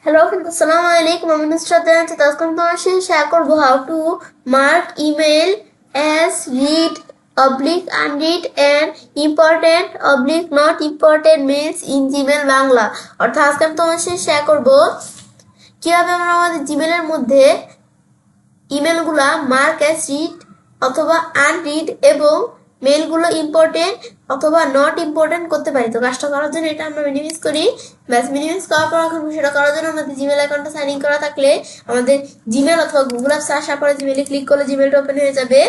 Hello friends, Assalamu alaikum. I'm Nusrat and today I'm share করব how to mark email as read oblique unread and important oblique not important mails in Gmail Bangla. অর্থাৎ আজকে আমি তোমার সাথে share করব কিভাবে আমরা আমাদের জিমেলের মধ্যে ইমেলগুলা মার্ক অ্যাজ রিড অথবা আনরিড এবং মেলগুলো ইম্পর্টেন্ট অথবা নট ইম্পর্টেন্ট করতে পারি। তো কাজটা করার জন্য এটা আমরা মিনিমাইজ করি। ব্যাস মিনিমাইজ করার পর এখন সেটা করার জন্য আমাদের জিমেল অ্যাকাউন্টটা সাইন ইন করা থাকলে আমাদের জিমেল অথবা গুগল অ্যাপ সার্চ করে জিমেলে ক্লিক করলে জিমেলটা ওপেন হয়ে যাবে।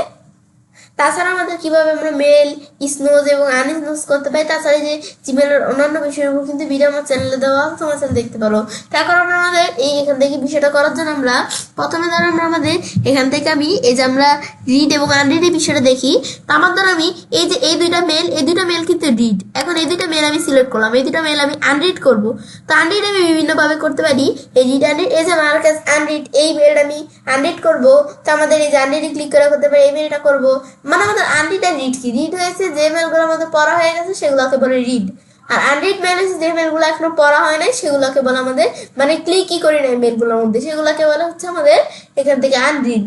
তাছাড়া আমাদের কিভাবে আমরা মেল স্নোজ এবং আনস্নোজ করতে পারি, তাছাড়া যে জিমেলের অন্যান্য বিষয়গুলো কিন্তু ভিডিও আমার চ্যানেলে দেওয়া তোমার চ্যানেল দেখতে পারো। তারপর আমরা আমাদের এখান থেকে বিষয়টা করার জন্য আমরা প্রথমে ধরো আমরা আমাদের এখান থেকে আমি এই যে আমরা রিড এবং আনরিড এই বিষয়টা দেখি। তো আমার ধরো আমি এই যে এই দুইটা মেল কিন্তু রিড, এখন এই দুইটা মেল আমি সিলেক্ট করলাম, এই দুইটা মেল আমি আনরিড করব। তো আনরিড আমি বিভিন্নভাবে করতে পারি। এই রিড আনরিড, এই যে আমার কাছে আনরিড এই মেলটা আমি আনরিড করব। তো আমাদের এই যে আনরিডে ক্লিক করে করতে পারি, এই মেলটা করব। মানে আমাদের আনরিড আর রিড কি, রিড হয়েছে যে মেলগুলো আমাদের পড়া হয়ে গেছে সেগুলোকে বলে রিড, আর আনরিড মেল হচ্ছে যে মেলগুলো এখনো পড়া হয় নাই সেগুলোকে বলে আমাদের মানে ক্লিকই করি নাই মেলগুলোর মধ্যে, সেগুলোকে বলে হচ্ছে আমাদের এখান থেকে আনরিড।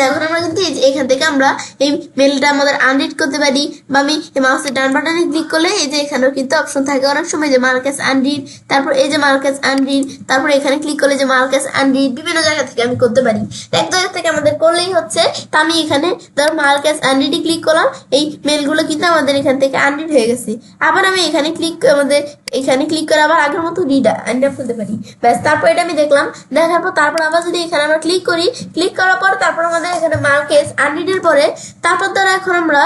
এখন আমরা কিন্তু এখান থেকে আমরা এই মেলটা আমাদের আনরিড করতে পারি, বা আমি মাউসের ডান বাটনে ক্লিক করলে এই যে এখানেও কিন্তু অপশন থাকে অনেক সময় যে মার্ক অ্যাজ আনরিড, তারপর এই যে মার্ক অ্যাজ আনরিড, তারপর এখানে ক্লিক করলে যে মার্ক অ্যাজ আনরিড, বিভিন্ন জায়গা থেকে আমি করতে পারি। এক জায়গা থেকে আমাদের করলেই হচ্ছে। তো আমি এখানে ধর মার্ক অ্যাজ আনরিডে ক্লিক করলাম, এই মেলগুলো কিন্তু আমাদের এখান থেকে আনরিড হয়ে গেছে। আবার আমি এখানে ক্লিক আমাদের এখানে ক্লিক করে আবার আগের মতো রিড আনরিড করতে পারি। ব্যাস তারপর এটা আমি দেখলাম, দেখার পর তারপর আবার যদি এখানে আমরা ক্লিক করি, ক্লিক করার পর তারপর আমাদের এখানে মার্কেস আনরিডের পরে তারপর ধরো এখন আমরা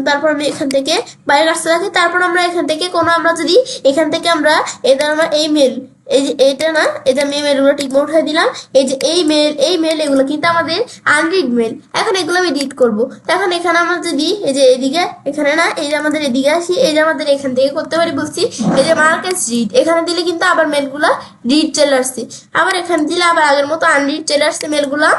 তারপর আমি এখান থেকে বাইরে আসতে থাকি। তারপর আমরা এখান থেকে কোনো আমরা যদি এখান থেকে আমরা এটা আমরা এই মেল এই যে এটা না, এই যে আমি এই মেলগুলো টিক উঠাই দিলাম, এই যে এই মেল এগুলো কিন্তু আমাদের আনরিড মেল। এখন এগুলো আমি রিড করবো। এখন এখানে আমরা যদি এই যে এদিকে এখানে না, এই যে আমাদের এদিকে আসি, এই যে আমাদের এখান থেকে করতে পারি বলছি এই যে মার্কেস রিড, এখানে দিলে কিন্তু আবার মেলগুলা রিড চলে আসছে, আবার এখানে দিলে আবার আগের মতো আনরিড চলে আসছে মেলগুলা।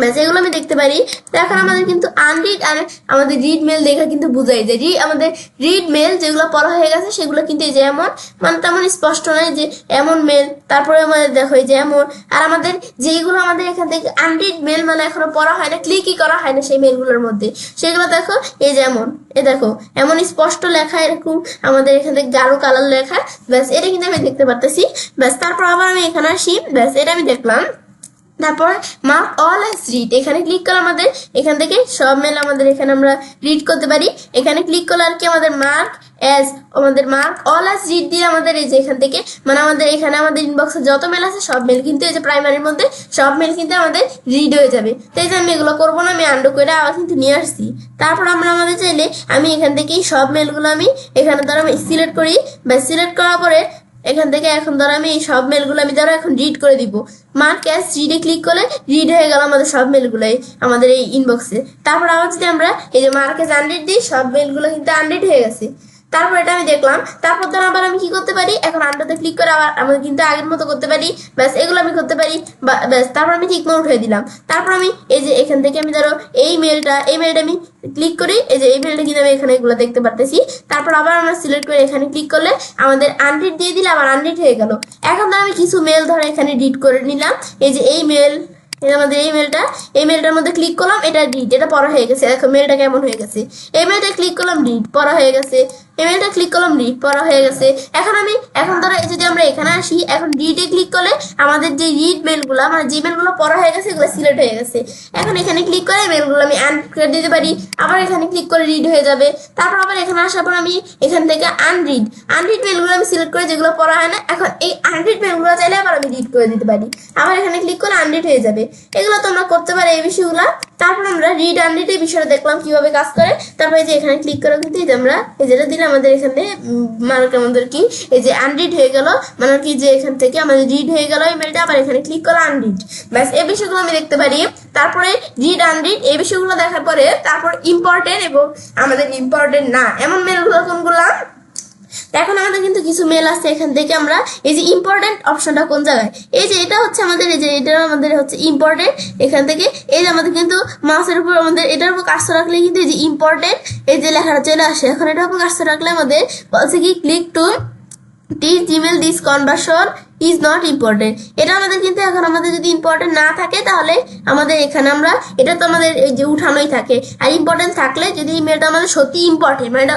ব্যাস এগুলো আমি দেখতে পারি। তো এখন আমাদের কিন্তু আনরিড আর আমাদের রিড মেল দেখা কিন্তু বুঝাই যায় আমাদের রিড মেল যেগুলো পড়া হয়ে গেছে সেগুলো কিন্তু এই যে এমন মানে তেমন স্পষ্ট নয় যে এমন মেল, তারপরে আমাদের দেখো এই যে এমন। আর আমাদের যেগুলো আমাদের এখান থেকে আনরিড মেল মানে এখনো পড়া হয় না, ক্লিকই করা হয় না সেই মেলগুলোর মধ্যে, সেগুলো দেখো এই যেমন এ দেখো এমন স্পষ্ট লেখা, এরকম আমাদের এখান থেকে গাঢ় কালার লেখা। ব্যাস এটা কিন্তু আমি দেখতে পারতেছি। ব্যাস তারপর আবার আমি এখানে আসি, ব্যাস এটা আমি দেখলাম। তারপর মার্ক অল অ্যাজ রিড, এখানে ক্লিক করলে আমাদের এখান থেকে সব মেল আমাদের এখানে আমরা রিড করতে পারি। এখানে ক্লিক করলে আর কি আমাদের মার্ক অল অ্যাজ রিড দিয়ে আমাদের এই যে এখান থেকে মানে আমাদের এখানে আমাদের ইনবক্সে যত মেল আছে সব মেল কিন্তু এই যে প্রাইমারির মধ্যে সব মেল কিন্তু আমাদের রিড হয়ে যাবে। তো এই যে আমি এগুলো করবো না, আমি আন্ডু করে আবার কিন্তু নিয়ে আসছি। তারপর আমরা আমাদের চাইলে আমি এখান থেকেই সব মেলগুলো আমি এখানে ধরো আমি সিলেক্ট করি, বা সিলেক্ট করার পরে এখান থেকে এখন ধরো আমি এই সব মেলগুলো আমি ধরো এখন রিড করে দিব। মার্ক অ্যাজ রিডে ক্লিক করলে রিড হয়ে গেল আমাদের সব মেলগুলোই আমাদের এই ইনবক্সে। তারপর আবার যদি আমরা এই যে মার্ক অ্যাজ আনরিড দিই, সব মেলগুলো কিন্তু আনরিড হয়ে গেছে। তারপর এটা আমি দেখলাম। তারপর ধরো আবার আমি কি করতে পারি, এখন আন্ডারতে ক্লিক করে আবার আমি কিন্তু আগের মতো করতে পারি। ব্যাস এগুলো আমি করতে পারি। ব্যাস তারপর আমি ঠিক মতো উঠে দিলাম। তারপর আমি এই যে এখান থেকে আমি ধরো এই মেলটা আমি ক্লিক করি, এই যে এই মেলটা কিন্তু আমি এখানে এগুলো দেখতে পারতেছি। তারপর আবার আমরা সিলেক্ট করে এখানে ক্লিক করলে আমাদের আনরিড দিয়ে দিলে আবার আনরিড হয়ে গেল। এখন ধর আমি কিছু মেল ধরো এখানে রিড করে নিলাম, এই যে এই মেল আমাদের এই মেলটার মধ্যে ক্লিক করলাম, এটা রিড, এটা পড়া হয়ে গেছে। দেখো মেলটা কেমন হয়ে গেছে, এই মেলটা ক্লিক করলাম রিড পড়া হয়ে গেছে, এই মেলটা ক্লিক করলাম রিড পড়া হয়ে গেছে। এখন ধরো যদি আমরা এখানে আসি, এখন রিডে ক্লিক করলে আমাদের যে রিড মেলগুলো মানে যে মেলগুলো পড়া হয়ে গেছে এগুলো সিলেক্ট হয়ে গেছে। এখন এখানে ক্লিক করে মেলগুলো আমি আনরিড করে দিতে পারি, আবার এখানে ক্লিক করে রিড হয়ে যাবে। তারপর আবার এখানে আসার পর আমি এখান থেকে আনরিড মেলগুলো আমি সিলেক্ট করে যেগুলো পড়া হয় না, এখন এই আনরিড মেলগুলো চাইলে আবার আমি রিড করে দিতে পারি, আবার এখানে ক্লিক করে আনরিড হয়ে যাবে। এগুলো তোমরা করতে পারো এই বিষয়গুলো। তারপর আমরা রিড আনরিড এই বিষয়টা দেখলাম কিভাবে কাজ করে। তারপরে যে এখানে ক্লিক করে কিন্তু এই যে আমরা এই যেটা দিলে আমাদের এখানে মানে আমাদের কি এই যে আনরিড হয়ে গেল, মানে কি যে এখান থেকে আমাদের রিড হয়ে গেল এই মেলটা, আবার এখানে ক্লিক করে আনরিড। ব্যাস এই বিষয়গুলো আমি দেখতে পারি। তারপরে রিড আনরিড এই বিষয়গুলো দেখার পরে তারপর ইম্পর্টেন্ট এবং আমাদের ইম্পর্টেন্ট না এমন মেলগুলো কোনগুলো। এখন আমাদের কিন্তু কিছু মেল আছে, এখান থেকে আমরা এই যে ইম্পর্টেন্ট অপশনটা কোন জায়গায়, এই যে এটা হচ্ছে আমাদের এই যে এটা আমাদের হচ্ছে ইম্পর্টেন্ট। এখান থেকে এই যে আমাদের কিন্তু মাউসের উপর আমাদের এটার উপর কার্সর রাখলে কিন্তু এই যে ইম্পর্টেন্ট এই যে লেখাটা চলে আসে। এখন এটার উপর কার্সর রাখলে আমাদের বলছে কি click to teach Gmail this conversion is not important. এটা আমাদের কিন্তু এখন আমাদের যদি ইম্পর্টেন্ট না থাকে তাহলে আমাদের এখানে আমরা এটা তো আমাদের এই যে উঠানোই থাকে, আর ইম্পর্টেন্ট থাকলে যদি ইমেলটা আমাদের সত্যি ইম্পর্টেন্ট মানে এটা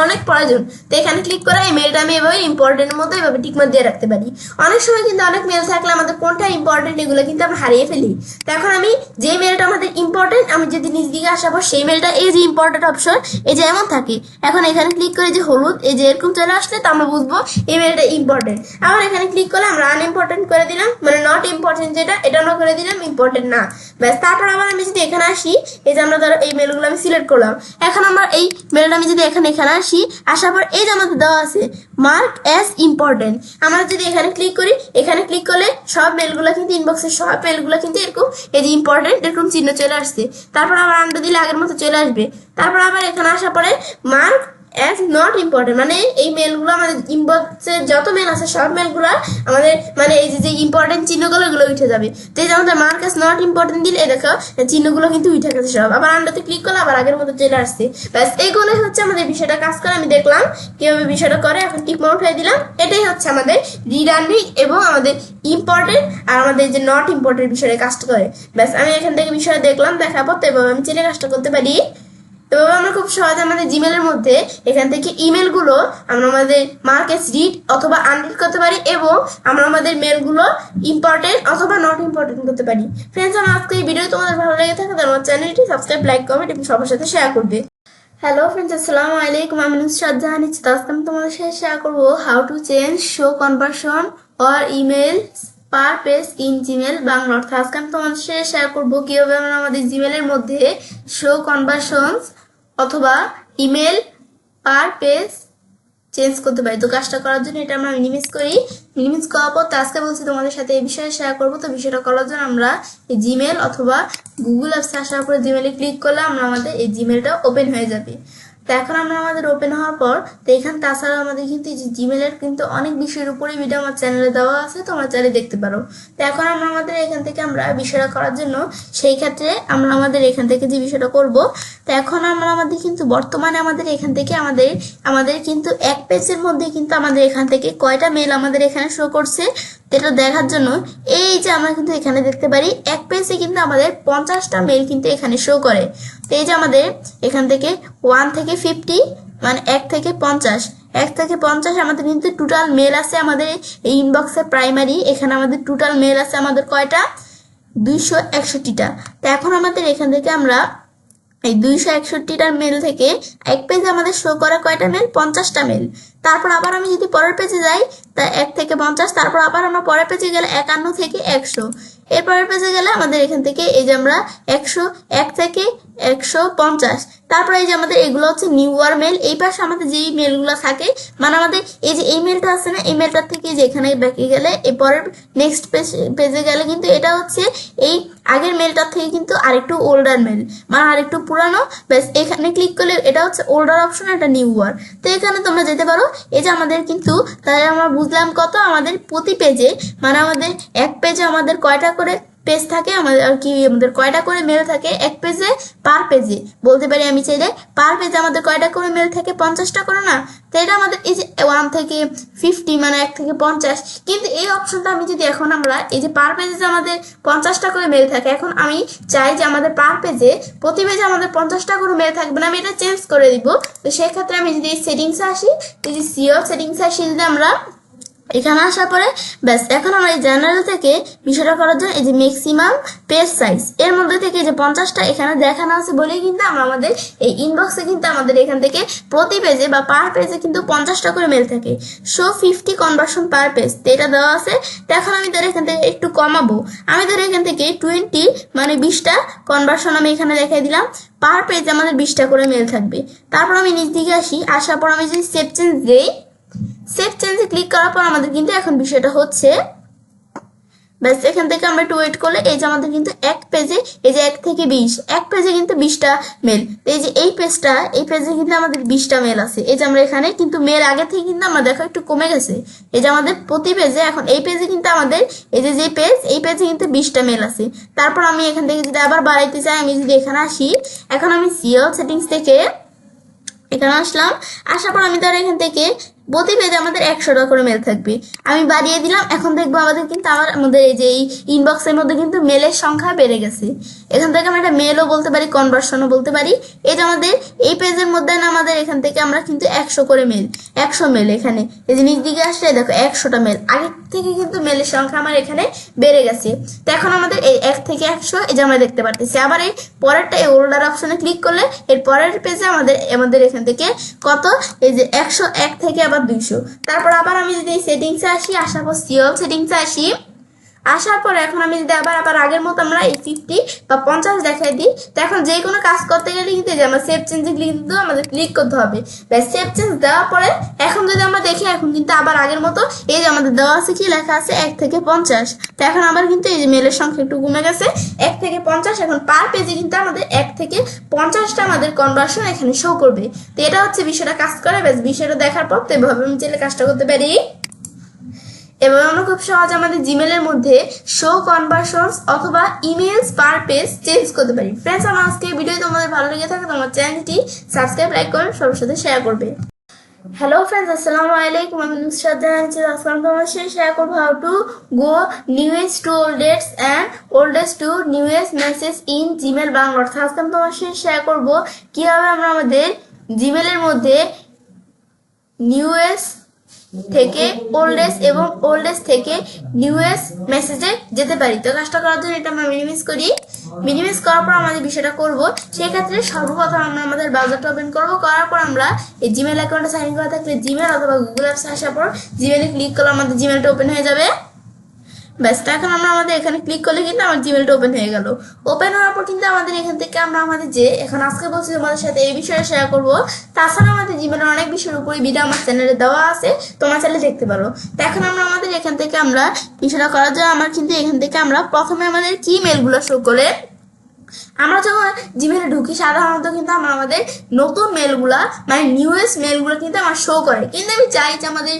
অনেক প্রয়োজন, তো এখানে ক্লিক করে এই মেলটা আমি এভাবে ইম্পর্টেন্টের মধ্যে এভাবে টিকমার্ক দিয়ে রাখতে পারি। অনেক সময় কিন্তু অনেক মেল থাকলে আমাদের কোনটা ইম্পর্টেন্ট এগুলো কিন্তু আমরা হারিয়ে ফেলি। তো এখন আমি যে মেলটা আমাদের ইম্পর্টেন্ট আমি যদি নিজ দিকে আসাবো সেই মেলটা এই যে ইম্পর্টেন্ট অপশন এই যে এমন থাকে, এখন এখানে ক্লিক করে যে হলুদ এই যে এরকম চলে আসলে তো আমরা বুঝবো এই মেলটা ইম্পর্টেন্ট। আবার এখানে ক্লিক করলে আমরা আনইম্পর্টেন্ট করে দিলাম, মানে নট ইম্পর্টেন্ট যেটা এটা না করে দিলাম ইম্পর্টেন্ট না, ব্যাস। তারপর আবার আমি যদি এখানে আসি এই যে আমরা ধরো এই মেলগুলো আমি সিলেক্ট করলাম, এখন আমার এই মেলটা আমি যদি এখানে আসি আসার পর এই যে আমাদের দেওয়া আছে মার্ক অ্যাজ ইম্পর্টেন্ট, আমরা যদি এখানে ক্লিক করি এখানে ক্লিক করলে সব মেলগুলো কিন্তু ইনবক্সের সব মেলগুলো কিন্তু এরকম এই যে ইম্পর্টেন্ট এরকম চিহ্ন চলে আসছে। তারপর আবার আন্ডার দিলে আগের মতো চলে আসবে। তারপর আবার এখানে আসার পরে মার্ক অ্যাজ নট ইম্পর্টেন্ট, মানে এই মেলগুলো আমাদের ইনবক্সে যত মেল আছে সব মেলগুলো আমাদের মানে এই যে ইম্পর্টেন্ট চিহ্নগুলো এগুলো উঠে যাবে। তো এই যে আমাদের মার্ক অ্যাজ নট ইম্পর্টেন্ট দিলে এই দেখো চিহ্নগুলো কিন্তু উঠে গেছে সব, আবার আন্ডারতে ক্লিক করলে আবার আগের মতো চলে আসছে। ব্যাস এইগুলোই হচ্ছে আমাদের বিষয়টা কাজ করে, আমি দেখলাম কিভাবে বিষয়টা করে, এখন টিক মার্ক উঠিয়ে দিলাম। এটাই হচ্ছে আমাদের রিডান্ডিং এবং আমাদের ইম্পর্টেন্ট আর আমাদের যে নট ইম্পর্টেন্ট বিষয়ে কাজটা করে। ব্যাস আমি এখান থেকে বিষয় দেখলাম, দেখার পর তো এভাবে আমি চেনে কাজটা করতে পারি। এভাবে আমরা খুব সহজে আমাদের জিমেলের মধ্যে এখান থেকে ইমেলগুলো আমরা আমাদের মার্কেস রিড অথবা আনরিড করতে পারি এবং আমরা আমাদের মেলগুলো ইম্পর্টেন্ট অথবা নট ইম্পর্টেন্ট করতে পারি। ফ্রেন্ডস, আমার আজকে এই ভিডিও তোমাদের ভালো লেগে থাকে তাহলে আমার চ্যানেলটি সাবস্ক্রাইব, লাইক, কমেন্ট এবং সবার সাথে শেয়ার করবে। হ্যালো ফ্রেন্ডস, আসসালামু আলাইকুম, আমি নুসরাত জাহান। আজকে আমি তোমাদের সাথে শেয়ার করবো how to change show conversion or email per page in Gmail Bangla অর্থ। আজকে আমি তোমাদের সাথে শেয়ার করবো কিভাবে আমরা আমাদের জিমেলের মধ্যে শো কনভার্সনস অথবা ইমেল পার পেজ চেঞ্জ করতে পারি। তো কাজটা করার জন্য এটা আমরা মিনিমাইজ করি, মিনিমাইজ করার পর আজকে বলছি তোমাদের সাথে এই বিষয়ে শেয়ার করবো। তো বিষয়টা করার জন্য আমরা এই জিমেল অথবা গুগল অ্যাপসে আসার পরে জিমেলে ক্লিক করলে আমরা আমাদের এই জিমেলটা ওপেন হয়ে যাবে। তো এখন আমরা আমাদের ওপেন হওয়ার পর তো এখানে তাছাড়া আমাদের কিন্তু এই যে জিমেলের কিন্তু অনেক বিষয়ের উপরে ভিডিও আমার চ্যানেলে দেওয়া আছে, তোমরা চাইলে দেখতে পারো। তো এখন আমরা আমাদের এখান থেকে আমরা বিষয়টা করার জন্য সেই ক্ষেত্রে আমরা আমাদের এখান থেকে যে বিষয়টা করব, তো এখন আমরা আমাদের কিন্তু বর্তমানে আমাদের এখান থেকে আমাদের কিন্তু এক পেজের মধ্যে কিন্তু আমাদের এখান থেকে কয়টা মেল আমাদের এখানে শো করছে এটা দেখার জন্য এই যে আমরা কিন্তু এখানে দেখতে পারি এক পেজে কিন্তু আমাদের 50টা মেল কিন্তু এখানে শো করে। তো এই যে আমাদের এখান থেকে 1 থেকে 50 মানে 1 থেকে 50 আমাদের কিন্তু টোটাল মেল আছে আমাদের এই ইনবক্সে প্রাইমারি। এখানে আমাদের টোটাল মেল আছে আমাদের কয়টা 261টা। তো এখন আমাদের এখান থেকে আমরা এই 261টার মেল থেকে এক পেজে আমাদের শো করা কয়টা মেল 50টা মেল। তারপর আবার আমি যদি পরের পেজে যাই তা 1 থেকে 50, তারপর আবার আমরা পরের পেজে গেলে 51 থেকে 100, এরপরের পেজে গেলে আমাদের এখান থেকে এই যে আমরা 101 থেকে 150, তারপর এই যে আমাদের এগুলো হচ্ছে নিউ ওয়ার মেল। এই পাশে আমাদের যেই মেলগুলো থাকে মানে আমাদের এই যে এই মেলটা আছে না এই মেলটার থেকে যে এখানে ব্যাকে গেলে এই পরের নেক্সট পেজে গেলে কিন্তু এটা হচ্ছে এই আগের মেলটার থেকে কিন্তু আরেকটু ওল্ডার মেল মানে আরেকটু পুরানো। ব্যাস এখানে ক্লিক করলে এটা হচ্ছে ওল্ডার অপশন, এটা নিউ ওয়ার। তো এখানে তোমরা যেতে পারো। এই যে আমাদের কিন্তু তাই আমরা বুঝলাম কত আমাদের প্রতি পেজে মানে আমাদের এক পেজে আমাদের কয়টা করে পেজ থাকে আমাদের আর কি আমাদের কয়টা করে মেল থাকে এক পেজে পার পেজে বলতে পারি আমি চাইলে পার পেজে আমাদের কয়টা করে মেল থাকে 50টা করে না। তো এটা আমাদের এই যে 1 থেকে 50 মানে 1 থেকে 50, কিন্তু এই অপশনটা আমি যদি এখন আমরা এই যে পার পেজে যে আমাদের 50টা করে মেল থাকে এখন আমি চাই যে আমাদের পার পেজে প্রতি পেজে আমাদের 50টা করে মেল থাকবে না, আমি এটা চেঞ্জ করে দিব। তো সেই ক্ষেত্রে আমি যদি এই সেটিংসে আসি এই যে সিও সেটিংসে আসি যদি আমরা এখানে আসার পরে ব্যাস এখন আমরা এই জেনারেল থেকে বিষয়টা করার জন্য এই যে ম্যাক্সিমাম পেজ সাইজ এর মধ্যে থেকে যে 50টা এখানে দেখানো আছে বলেই কিন্তু আমরা আমাদের এই ইনবক্সে কিন্তু আমাদের এখান থেকে প্রতি পেজে বা পার পেজে কিন্তু 50টা করে মেল থাকে। শো 50 কনভার্সন পার পেজ এটা দেওয়া আছে। তো এখন আমি ধরে এখান থেকে একটু কমাবো, আমি ধরে এখান থেকে 20 মানে 20টা কনভার্সন আমি এখানে দেখাই দিলাম, পার পেজে আমাদের 20টা করে মেল থাকবে। তারপর আমি নিচ দিকে আসি, আসার পর আমি যদি সেভ চেঞ্জ দেই, সেভ চেঞ্জে ক্লিক করার পর আমাদের কিন্তু এখন বিষয়টা হচ্ছে ব্যাস এখান থেকে আমরা একটু ওয়েট করলে এই যে আমাদের কিন্তু এক পেজে এই যে 1 থেকে 20 এক পেজে কিন্তু 20টা মেল। এই যে এই পেজে কিন্তু আমাদের 20টা মেল আছে। এই যে আমরা এখানে কিন্তু মেল আগে থেকে কিন্তু আমরা দেখো একটু কমে গেছে। এই যে আমাদের প্রতি পেজে এখন এই পেজে কিন্তু আমাদের এই যে পেজ এই পেজে কিন্তু 20টা মেল আছে। তারপর আমি এখান থেকে যদি আবার বাড়াইতে চাই আমি যদি এখানে আসি, এখন আমি সিও সেটিংস থেকে এখানে আসলাম, আসার পর আমি তার এখান থেকে প্রতি পেজে আমাদের 100টা করে মেল থাকবে। আমি বাড়িয়ে দিলাম। এখন দেখবো আমাদের কিন্তু আমাদের এই যে এই ইনবক্সের মধ্যে কিন্তু মেলের সংখ্যা বেড়ে গেছে। এখান থেকে আমরা একটা মেলও বলতে পারি, কনভার্সনও বলতে পারি। এই যে আমাদের এই পেজের মধ্যে না আমাদের এখান থেকে আমরা কিন্তু 100 করে মেল, 100 মেল এখানে এই যে নিচ দিকে আসলে দেখো 100টা মেল। আগে থেকে কিন্তু মেলের সংখ্যা আমার এখানে বেড়ে গেছে। তো এখন আমাদের এই 1 থেকে 100 এই যে আমরা দেখতে পারতেছি। আবার এই পরেরটা এই ওল্ডার অপশনে ক্লিক করলে এর পরের পেজে আমাদের এখান থেকে কত, এই যে 101 থেকে আবার 200। তারপর আবার আমি যদি এই সেটিংসে আসি, আসার পর সিওল সেটিংসে আসি, আসার পর এখন আমি যদি আবার আগের মতো আমরা এই 50 বা 50 দেখাই দিই, তো এখন যে কোনো কাজ করতে গেলে কিন্তু যে আমরা সেভ চেঞ্জে কিন্তু আমাদের ক্লিক করতে হবে। সেভ চেঞ্জ দেওয়ার পরে এখন যদি আমরা দেখি এখন কিন্তু আবার আগের মতো এই যে আমাদের দেওয়া আছে কি লেখা আছে 1 থেকে 50। তো এখন আবার কিন্তু এই যে মেলের সংখ্যা একটু কমে গেছে 1 থেকে 50। এখন পার পেজে কিন্তু আমাদের 1 থেকে 50টা আমাদের কনভার্সন এখানে শো করবে। তো এটা হচ্ছে বিষয়টা কাজ করে। বিষয়টা দেখার পর তো এভাবে আমি চাইলে কাজটা করতে পারি। এবার আমরা খুব সহজে আমাদের জিমেলের মধ্যে শো কনভার্সনস অথবা ইমেলস পার পেজ চেঞ্জ করতে পারি। ফ্রেন্ডস, আমার আজকে ভিডিও তোমাদের ভালো লেগে থাকে তোমার চ্যানেলটি সাবস্ক্রাইব, লাইক করে সবার সাথে শেয়ার করবে। হ্যালো ফ্রেন্ডস, আসসালামু আলাইকুম। আমি নুসরাত জাহান আজকে আমি তোমার সাথে শেয়ার করবো how to go newest to oldest and oldest to newest message in Gmail Bangla. অর্থাৎ আজকে আমি তোমার সাথে শেয়ার করবো কিভাবে আমরা আমাদের জিমেলের মধ্যে নিউয়েস্ট থেকে ওল্ডেস্ট এবং ওল্ডেস্ট থেকে নিউয়েস্ট মেসেজে যেতে পারি। তো কাজটা করার জন্য এটা আমরা মিনিমাইজ করি। মিনিমাইজ করার পর আমাদের বিষয়টা করবো। সেক্ষেত্রে সর্বপ্রথম আমরা আমাদের ব্রাউজারটা ওপেন করবো। করার পর আমরা এই জিমেল অ্যাকাউন্টে সাইন করা থাকলে জিমেল অথবা গুগল অ্যাপস আসার পর জিমেলে ক্লিক করলে আমাদের জিমেলটা ওপেন হয়ে যাবে। ব্যাস, এখন আমরা আমাদের এখানে ক্লিক করলে কিন্তু আমার জিমেলটা ওপেন হয়ে গেল। ওপেন হওয়ার পর কিন্তু আমাদের এখান থেকে আমরা আমাদের যে এখন আজকে বলছি তোমাদের সাথে এই বিষয়ে শেয়ার করবো। তাছাড়া আমাদের জিমেলের অনেক বিষয়ের উপরে ভিডিও আমার চ্যানেলে দেওয়া আছে, তোমার চ্যানেলে দেখতে পারো। তো এখন আমরা আমাদের এখান থেকে আমরা বিষয়টা করার জন্য আমার কিন্তু এখান থেকে আমরা প্রথমে আমাদের কি মেলগুলো শো করে আমরা যখন জিমেলে ঢুকি সাধারণত কিন্তু আমরা আমাদের নতুন মেলগুলা মানে নিউয়েস্ট মেলগুলো কিন্তু আমার শো করে। কিন্তু আমি চাই যে আমাদের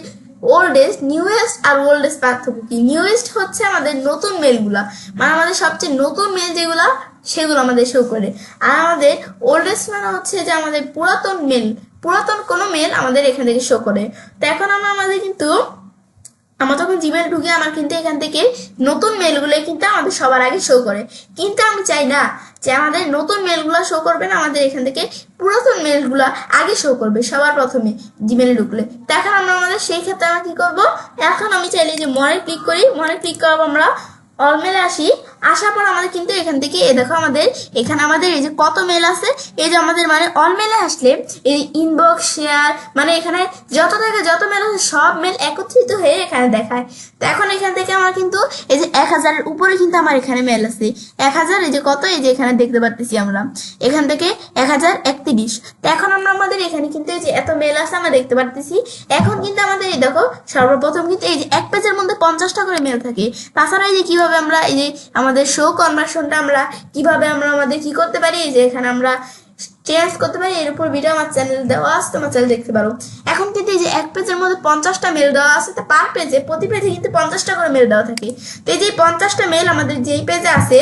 ওল্ডেস্ট, নিউয়েস্ট আর ওল্ডেস্ট পার্থক্য কি। নিউয়েস্ট হচ্ছে আমাদের নতুন মেলগুলা, মানে আমাদের সবচেয়ে নতুন মেল যেগুলা সেগুলো আমাদের শো করে। আর আমাদের ওল্ডেস্ট মানে হচ্ছে যে আমাদের পুরাতন মেল, পুরাতন কোনো মেল আমাদের এখান থেকে শো করে। তো এখন আমাদের কিন্তু আমার যখন জিমেল ঢুকে আমার কিন্তু এখান থেকে নতুন মেলগুলো কিন্তু আমাদের সবার আগে শো করে। কিন্তু আমি চাই না যে আমাদের নতুন মেলগুলো শো করবে না, আমাদের এখান থেকে পুরাতন মেলগুলো আগে শো করবে সবার প্রথমে জিমেলে ঢুকলে। তো এখন আমরা আমাদের সেই ক্ষেত্রে আমরা কি করবো, এখন আমি চাইলে যে মনে ক্লিক করি, মনে ক্লিক করবো আমরা অল মেলে আসি। আসার পর আমাদের কিন্তু এখান থেকে দেখো আমাদের এখানে আমাদের এই যে কত মেল আছে, এই যে আমাদের মানে অল মেলে আসলে এই ইনবক্স শেয়ার মানে এখানে যত থেকে যত মেল আছে সব মেল একত্রিত হয়ে এখানে দেখায়। তো এখন এখান থেকে আমার কিন্তু এই যে 1000-এর উপরে কিন্তু আমার এখানে মেল আছে 1000। এই যে কত, এই যে এখানে দেখতে পারতেছি আমরা এখান থেকে 1031। তো এখন আমরা আমাদের এখানে কিন্তু এই যে এত মেল আছে আমরা দেখতে পারতেছি। এখন কিন্তু আমাদের এই দেখো সর্বপ্রথম কিন্তু এই যে এক পেজের মধ্যে 50টা করে মেল থাকে। তাছাড়া এই যে কিভাবে আমরা এই যে আমাদের শো কনভার্সনটা আমরা কিভাবে আমরা আমাদের কি করতে পারি, এই যে এখানে আমরা চেঞ্জ করতে পারি। এর উপর ভিডিও আমার চ্যানেল দেওয়া আছে, তোমার চ্যানেল দেখতে পারো। এখন কিন্তু এই যে এক পেজের মধ্যে 50টা মেল দেওয়া আছে, তো পার পেজে প্রতি পেজে কিন্তু 50টা করে মেল দেওয়া থাকে। তো এই যে 50টা মেল আমাদের যেই পেজে আছে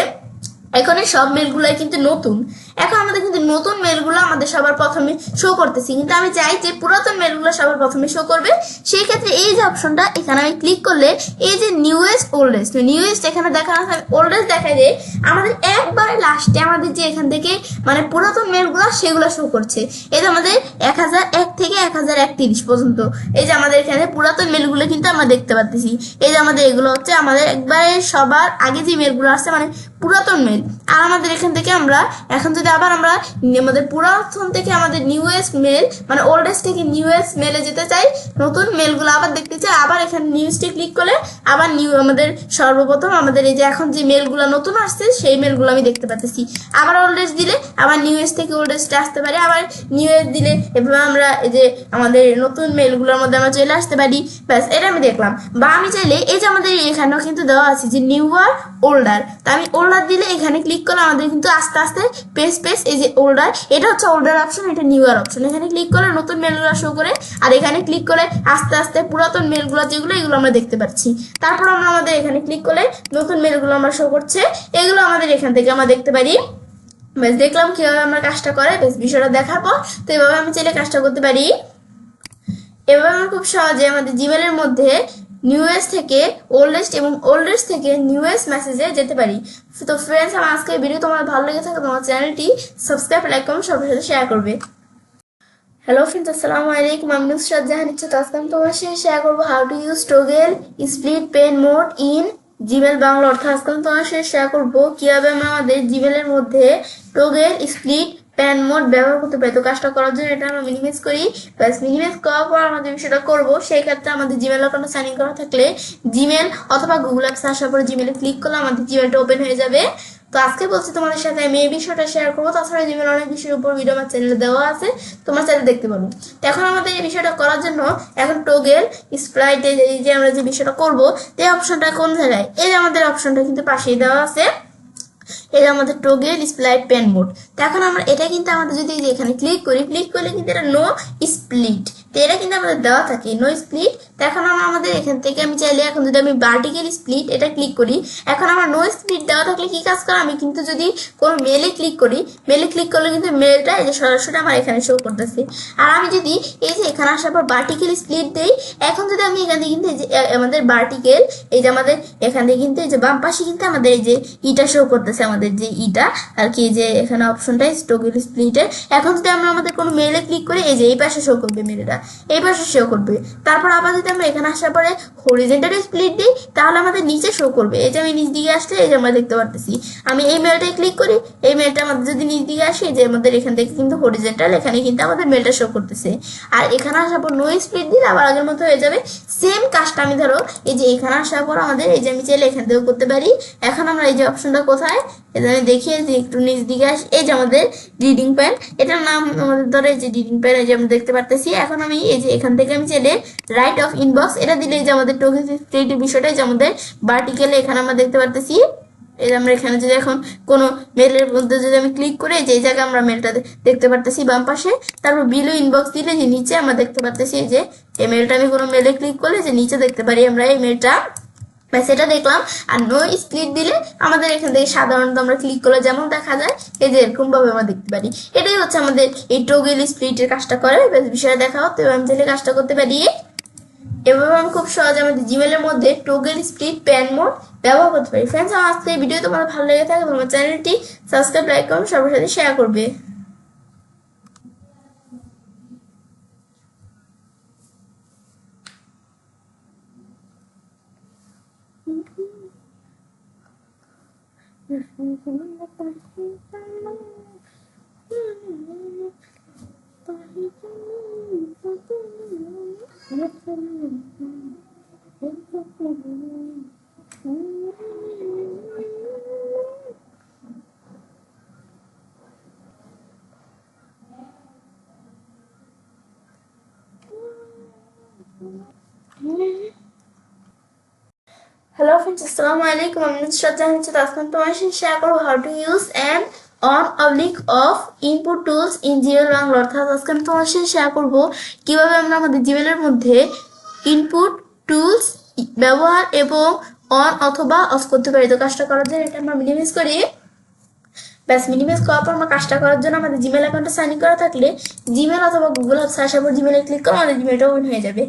এখন এই সব মেলগুলাই কিন্তু নতুন। এখন আমাদের কিন্তু নতুন মেলগুলো আমাদের সবার প্রথমে শো করতেছি, কিন্তু আমি চাই যে পুরাতন মেলগুলো সবার প্রথমে শো করবে। সেই ক্ষেত্রে এই যে অপশনটা এখানে আমি ক্লিক করলে এই যে নিউয়েস্ট ওল্ডেস্ট, নিউয়েস্ট এখানে দেখানো আছে, ওল্ডেস্ট দেখায় যে আমাদের একবারে লাস্টে আমাদের যে এখান থেকে মানে পুরাতন মেলগুলো সেগুলো শো করছে। এই যে আমাদের 1001 থেকে 1031 পর্যন্ত এই যে আমাদের এখানে পুরাতন মেলগুলো কিন্তু আমরা দেখতে পাচ্ছি। এই যে আমাদের এগুলো হচ্ছে আমাদের একবারে সবার আগে যে মেলগুলো আসছে মানে পুরাতন মেল। আর আমাদের এখান থেকে আমরা এখন যদি আবার আমরা আমাদের পুরাতন থেকে আমাদের নিউয়েস্ট মেল মানে ওল্ডেস্ট থেকে নিউয়েস্ট মেলে যেতে চাই, নতুন মেলগুলো আবার দেখতে চাই, আবার এখানে নিউজটি ক্লিক করলে আবার নিউ আমাদের সর্বপ্রথম আমাদের এই যে এখন যে মেলগুলো নতুন আসছে সেই মেলগুলো আমি দেখতে পাচ্ছি। আবার ওল্ডেস্ট দিলে আবার নিউয়েস্ট থেকে ওল্ডেস্টে আসতে পারি, আবার নিউয়েস্ট দিলে এভাবে আমরা এই যে আমাদের নতুন মেলগুলোর মধ্যে আমরা চলে আসতে পারি। ব্যাস, এটা আমি দেখলাম। বা আমি চাইলে এই যে আমাদের এখানেও কিন্তু দেওয়া আছে যে নিউ আর ওল্ডার, তা আমি ওল্ডার দিলে এখানে ক্লিক করলে আমাদের কিন্তু আস্তে আস্তে পেজ এই যে ওল্ডার, এটা হচ্ছে ওল্ডার অপশন, এটা নিউয়ার অপশন। এখানে ক্লিক করলে নতুন মেলগুলো শো করে, আর এখানে ক্লিক করে আস্তে আস্তে পুরাতন মেলগুলো যেগুলো এগুলো আমরা দেখতে পাচ্ছি। তারপর আমরা আমাদের এখানে ক্লিক করলে নতুন মেলগুলো আমরা শো করছে, এগুলো আমাদের এখান থেকে আমরা দেখতে পারি। বেশ, দেখলাম কিভাবে আমরা কাজটা করে। বেশ, বিষয়টা দেখার পর তো এভাবে আমি চাইলে কাজটা করতে পারি। এবার আমরা খুব সহজে আমাদের জিমেলের মধ্যে নিউয়েস্ট থেকে ওল্ডেস্ট এবং ওল্ডেস্ট থেকে নিউয়েস্ট মেসেজে যেতে পারি। তো ফ্রেন্ডস, আমার আজকের ভিডিও তোমার ভালো লেগে থাকে তোমার চ্যানেলটি সাবস্ক্রাইব, লাইক, কমেন্ট সবার সাথে শেয়ার করবে। হ্যালো ফ্রেন্ডস, আসসালামু আলাইকুম। আমি নুসরাত জাহান ইচ্ছাত। আজকে আমি তোমার সাথে শেয়ার করবো how to use toggle split pane mode in Gmail Bangla. অর্থাৎ আজকে আমি তোমার সাথে শেয়ার করবো কিভাবে আমরা আমাদের জিমেলের মধ্যে টগল স্প্লিট পেন মোড ব্যবহার করতে পারি। তো কাজটা করার জন্য এটা আমরা মিনিমাইজ করি। ব্যাস, মিনিমাইজ করার পর আমাদের বিষয়টা করবো। সেই ক্ষেত্রে আমাদের জিমেল অ্যাকাউন্টে সাইন ইন করা থাকলে জিমেল অথবা গুগল অ্যাপস আসার পরে জিমেলে ক্লিক করলে আমাদের জিমেলটা ওপেন হয়ে যাবে। তো আজকে বলছি তোমাদের সাথে আমি এই বিষয়টা শেয়ার করবো। তাছাড়া জিমেল অনেক বিষয়ের উপর ভিডিও আমার চ্যানেলে দেওয়া আছে, তোমার চ্যানেলে দেখতে পারো। তো এখন আমাদের এই বিষয়টা করার জন্য এখন টগল স্প্লাইটে এই যে আমরা যে বিষয়টা করবো, এই অপশনটা কোন জায়গায়, এই যে আমাদের অপশনটা কিন্তু পাশেই দেওয়া আছে, এটা আমাদের টগল স্প্লাইট পেন মোড। তো এখন আমরা এটা কিন্তু আমাদের যদি এখানে ক্লিক করি, ক্লিক করলে কিন্তু এটা নো স্প্লিট, তো এটা কিন্তু আমাদের দেওয়া থাকে নো স্প্লিট। তো এখন আমরা আমাদের এখান থেকে আমি চাইলে এখন যদি আমি ভার্টিক্যাল স্প্লিট এটা ক্লিক করি, এখন আমার নো স্প্লিট দেওয়া থাকলে কি কাজ করে, আমি কিন্তু যদি কোনো মেলে ক্লিক করি, মেলে ক্লিক করলে কিন্তু মেলটা এই যে সরাসরি আমার এখানে শো করতেছে। আর আমি যদি এই যে এখানে আসার পর ভার্টিক্যাল স্প্লিট দেই, এখন যদি আমি এখান থেকে কিন্তু এই যে আমাদের ভার্টিক্যাল এই যে আমাদের এখান থেকে কিন্তু এই যে বাম পাশে কিন্তু আমাদের এই যে ইটা শো করতেছে, আমাদের যে ইটা আর কি, যে এখানে অপশনটা টগল স্প্লিটের। এখন যদি আমরা আমাদের কোনো মেলে ক্লিক করি, এই যে এই পাশে শো করবে মেলটা, এই পাশে শো করবে। তারপর আবার যদি আমরা এখানে আসার পরে হরিজেন্টাল স্প্লিট দিই, তাহলে আমাদের নিচে শো করবে। এই যে আমি নিচ দিকে আসলে এই যে আমরা দেখতে পারতেছি, আমি এই মেলটায় ক্লিক করি, এই মেলটা আমাদের যদি নিচ দিকে আসে, যে আমাদের এখান থেকে কিন্তু হরিজেন্টাল, এখানে কিন্তু আমাদের মেলটা শো করতেছে। আর এখানে আসার পর নো স্প্লিট দিলে আবার আগের মতো হয়ে যাবে। সেম কাজটা আমি ধরো এই যে এখানে আসার পর আমাদের এই যে আমি চাইলে এখান থেকেও করতে পারি। এখন আমরা এই যে অপশনটা কোথায়, এটা আমি দেখিয়ে যে একটু নিচ দিকে আসি, এই যে আমাদের রিডিং প্যান, এটার নাম আমাদের ধরো এই যে রিডিং প্যান, এই যে আমরা দেখতে পারতেছি। এখন আমি এই যে এখান থেকে আমি চাইলে রাইট অফ ইনবক্স এটা দিলে যে আমাদের টগল স্প্লিটের বিষয়টা যে আমাদের ভার্টিক্যালে এখানে আমরা দেখতে পারতেছি। এই যে আমরা এখানে যদি এখন কোনো মেলের মধ্যে যদি আমি ক্লিক করে যে এই জায়গায় আমরা মেলটা দেখতে পারতেছি বাম পাশে, তারপর বিলো ইনবক্স দিলে যে নিচে আমরা দেখতে পারতেছি যে এই মেলটা আমি কোনো মেলে ক্লিক করলে যে নিচে দেখতে পারি আমরা এই মেলটা, সেটা দেখলাম। আর নো স্প্লিট দিলে আমাদের এখান থেকে সাধারণত আমরা ক্লিক করলে যেমন দেখা যায় এই যে এরকম ভাবে আমরা দেখতে পারি। এটাই হচ্ছে আমাদের এই টগল স্প্লিটের কাজটা করে। বিষয়ে দেখা হতো আমি চাইলে কাজটা করতে পারি। এভাবে আমি খুব সহজে আমাদের জিমেলের মধ্যে টগল স্প্লিট পেন মোড ব্যবহার করতে পারি। ফ্রেন্ডস, আমার আজকে এই ভিডিও তোমার ভালো লেগে থাকে তোমার চ্যানেলটি সাবস্ক্রাইব, লাইক, কমেন্ট সবার সাথে শেয়ার করবে। হ্যালো ফ্রেন্ডস, আসসালামু আলাইকুম। আমি নুসরাত জাহান ইচ্ছাত। আজকে আমি তোমার সাথে শেয়ার করবো how to use and on oblique of input tools in Gmail Bangla. অর্থাৎ আজকে আমি তোমার সাথে শেয়ার করবো কিভাবে আমরা আমাদের জিমেলের মধ্যে ইনপুট টুলস ব্যবহার এবং অন অথবা অফ করতে পারি। তো কাজটা করার জন্য এটা আমরা মিনিমাইজ করি। ব্যাস, মিনিমাইজ করার পর আমরা কাজটা করার জন্য আমাদের জিমেল অ্যাকাউন্টে সাইন ইন করা থাকলে জিমেল অথবা গুগল অ্যাপস আসার পর জিমেলে ক্লিক করে আমাদের জিমেলটা ওপেন হয়ে যাবে।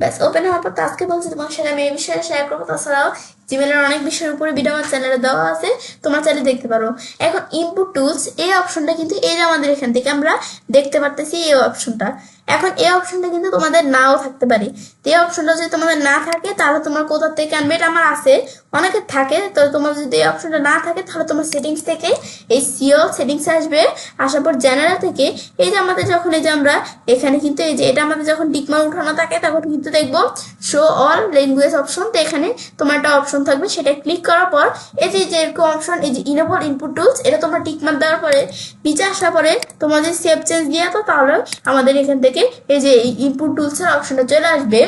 ব্যাস, ওপেন হওয়ার পর আজকে বলছি তোমার সাথে আমি এই বিষয়ে শেয়ার করবো। তাছাড়াও জিমেলের অনেক বিষয়ের উপরে ভিডিও আমার চ্যানেলে দেওয়া আছে, তোমার চ্যানেলে দেখতে পারো। এখন ইনপুট টুলস এই অপশনটা কিন্তু এই যে আমাদের এখান থেকে আমরা দেখতে পারতেছি এই অপশনটা। এখন এই অপশনটা কিন্তু তোমাদের নাও থাকতে পারে। তো এই অপশনটা যদি তোমাদের না থাকে তাহলে তোমার কোথা থেকে আনবে, এটা আমার আছে, অনেকের থাকে। তো তোমার যদি এই অপশনটা না থাকে তাহলে তোমার সেটিংস থেকে এই সিও সেটিংস আসবে, আসার পর জেনারেল থেকে এই যে আমাদের যখন এই যে আমরা এখানে কিন্তু এই যে এটা আমাদের যখন টিকমার্ক উঠানো থাকে তখন কিন্তু দেখবো শো অল ল্যাঙ্গুয়েজ অপশন। তো এখানে তোমার একটা অপশন থাকবে, সেটা ক্লিক করার পর এই যে এরকম অপশন এই যে ইনেবল ইনপুট টুলস, এটা তোমরা টিকমার্ক দেওয়ার পরে নিচে আসার পরে তোমরা যদি সেভ চেঞ্জ দিয়ে তো তাহলে আমাদের এখান থেকে এই যে ইনপুট টুলস এর অপশনটা চলে আসবে।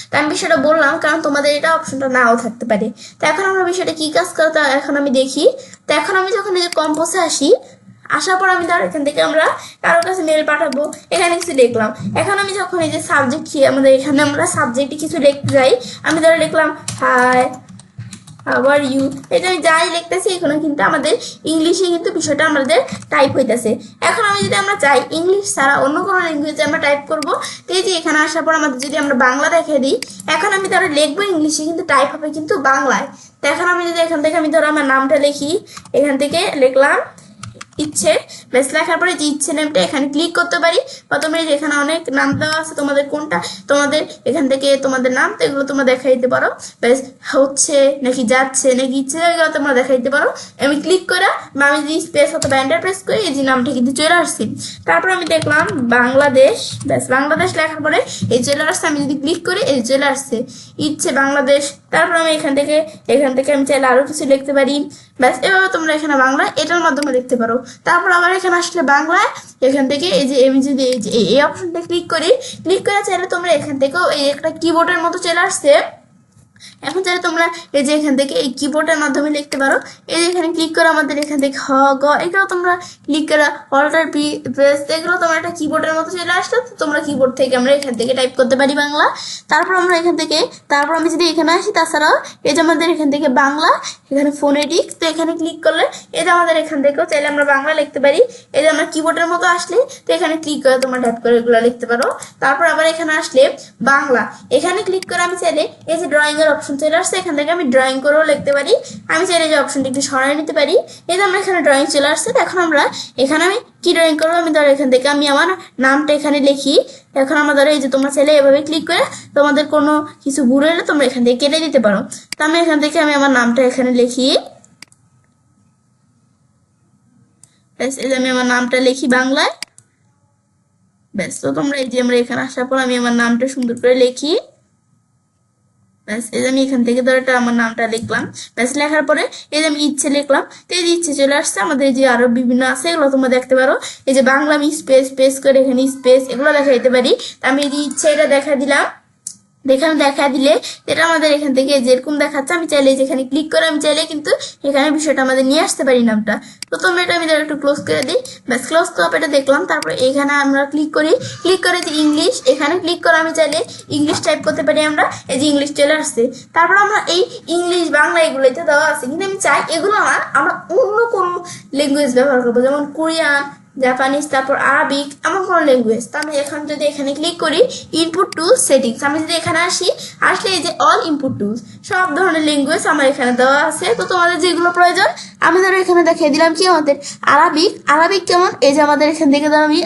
তা আমি বিষয়টা বললাম কারণ তোমাদের এটা অপশনটা নাও থাকতে পারে। তো এখন আমরা বিষয়টা কি কাজ করো তা এখন আমি দেখি। তো এখন আমি যখন এই যে কম্পোজে আসি, আসার পর আমি ধর এখান থেকে আমরা কারোর কাছে মেল পাঠাবো, এখানে কিছু লিখলাম। এখন আমি যখন এই যে সাবজেক্ট আমাদের এখানে আমরা সাবজেক্টে কিছু লিখতে যাই, আমি ধরে লিখলাম হাই আবার ইউ, এটা আমি যাই লিখতেছি এখানে কিন্তু আমাদের ইংলিশে কিন্তু বিষয়টা আমাদের টাইপ হইতেছে। এখন আমি যদি আমরা চাই ইংলিশ ছাড়া অন্য কোনো ল্যাঙ্গুয়েজে আমরা টাইপ করবো, তো এই যে এখানে আসার পর আমাদের যদি আমরা বাংলা দেখে দিই, এখন আমি ধরো লিখবো ইংলিশে কিন্তু টাইপ হবে কিন্তু বাংলায়। তো এখন আমি যদি এখান থেকে আমি ধরো আমার নামটা লিখি, এখান থেকে লিখলাম ইচ্ছে, বেশ লেখার পরে যে ইচ্ছে নেমটা এখানে ক্লিক করতে পারি, বা তোমরা এখানে অনেক নাম দেওয়া আছে, তোমাদের কোনটা তোমাদের এখান থেকে তোমাদের নাম, তো এগুলো তোমরা দেখা দিতে পারো, বেশ হচ্ছে নাকি যাচ্ছে নাকি ইচ্ছে, এগুলো তোমরা দেখা দিতে পারো। আমি ক্লিক করে বা আমি যদি স্পেস অথবা এন্টার প্রেস করি, এই যে নামটা কিন্তু চলে আসছে। তারপর আমি দেখলাম বাংলাদেশ, ব্যাস বাংলাদেশ লেখার পরে এই চলে আসছে। আমি যদি ক্লিক করি এই চলে আসছে ইচ্ছে বাংলাদেশ। তারপর আমি এখান থেকে আমি চাইলে আরো কিছু লিখতে পারি, ব্যাস এভাবে তোমরা এখানে বাংলা এটার মাধ্যমে লিখতে পারো। তারপর আবার এখানে আসলে বাংলায় এখান থেকে এই যে আমি যদি এই অপশনটা ক্লিক করে চাইলে তোমরা এখান থেকেও এই একটা কিবোর্ডের মতো চলে আসছে। এখন চাইলে তোমরা এই যে এখান থেকে এই কিবোর্ডের মাধ্যমে লিখতে পারো। এই যে এখানে ক্লিক করে আমাদের এখান থেকে হ গ এগুলো তোমরা ক্লিক করে অল্টার প্রেস, এগুলো তোমরা একটা কিবোর্ডের মতো চলে আসলো, তো তোমরা কিবোর্ড থেকে আমরা এখান থেকে টাইপ করতে পারি বাংলা। তারপর আমরা এখান থেকে তারপর আমি যদি এখানে আসি, তাছাড়াও এই যে আমাদের এখান থেকে বাংলা, এখানে ফোনেটিক্স, তো এখানে ক্লিক করলে এই যে আমাদের এখান থেকেও চাইলে আমরা বাংলা লিখতে পারি। এই যে আমরা কিবোর্ডের মতো আসলে তো এখানে ক্লিক করে তোমরা টাইপ করে এগুলো লিখতে পারো। তারপর আবার এখানে আসলে বাংলা, এখানে ক্লিক করে আমি চাইলে এই যে ড্রয়িং এর অপশন চলে আসছে, এখান থেকে আমি ড্রয়িং করেও লিখতে পারি। আমি চাইলে যে অপশনটি একটু সরাই নিতে পারি। এই যে আমরা এখানে ড্রয়িং চলে আসছে, এখন আমরা এখানে আমি কি ড্রয়িং করবো, আমি ধরো এখান থেকে আমি আমার নামটা এখানে লিখি। এখন আমরা ধরো এই যে তোমরা চাইলে এভাবে ক্লিক করে তোমাদের কোনো কিছু ভুল হলে তোমরা এখান থেকে কেটে দিতে পারো। তো আমি এখান থেকে আমি আমার নামটা এখানে লিখি, এই যে আমি আমার নামটা লিখি বাংলায়, ব্যাস। তো তোমরা এই যে আমরা এখানে আসার পর আমি আমার নামটা সুন্দর করে লিখি, ব্যাস। এই যে আমি এখান থেকে ধরো আমার নামটা লিখলাম, ব্যাস। লেখার পরে এই যে আমি ইচ্ছে লিখলাম, তো এই যে ইচ্ছে চলে আসছে। আমাদের যে আরো বিভিন্ন আছে এগুলো তোমরা দেখতে পারো। এই যে বাংলা আমি স্পেস করে এখানে স্পেস এগুলো দেখা দিতে পারি। আমি এই যে ইচ্ছে এটা দেখা দিলাম, এখানে দেখা দিলে এটা আমাদের এখান থেকে যেরকম দেখাচ্ছে, আমি চাইলে যেখানে ক্লিক করে আমি চাইলে কিন্তু এখানে বিষয়টা আমাদের নিয়ে আসতে পারি নামটা। তো তোমরা এটা আমি একটু ক্লোজ করে দিই, ব্যাস। ক্লোজ তো এটা দেখলাম। তারপর এখানে আমরা ক্লিক করে যে ইংলিশ, এখানে ক্লিক করে আমি চাইলে ইংলিশ টাইপ করতে পারি আমরা, এই যে ইংলিশ চলে আসছে। তারপর আমরা এই ইংলিশ বাংলা এগুলোতে দেওয়া আছে, কিন্তু আমি চাই এগুলো আমরা অন্য কোনো ল্যাঙ্গুয়েজ ব্যবহার করবো, যেমন কোরিয়ান, জাপানিজ, তারপর আরবিক, এমন কোনো ল্যাঙ্গুয়েজ। তো আমি এখন যদি এখানে ক্লিক করি ইনপুট টুলস সেটিংস, আমি যদি এখানে আসলে এই যে অল ইনপুট টুলস, সব ধরনের ল্যাঙ্গুয়েজ আমার এখানে দেওয়া আছে। তো তোমাদের যেগুলো প্রয়োজন আমি ধরো এখানে দেখিয়ে দিলাম কি আমাদের আরবিক কেমন, এই যে আমাদের এখান থেকে ধরো আমি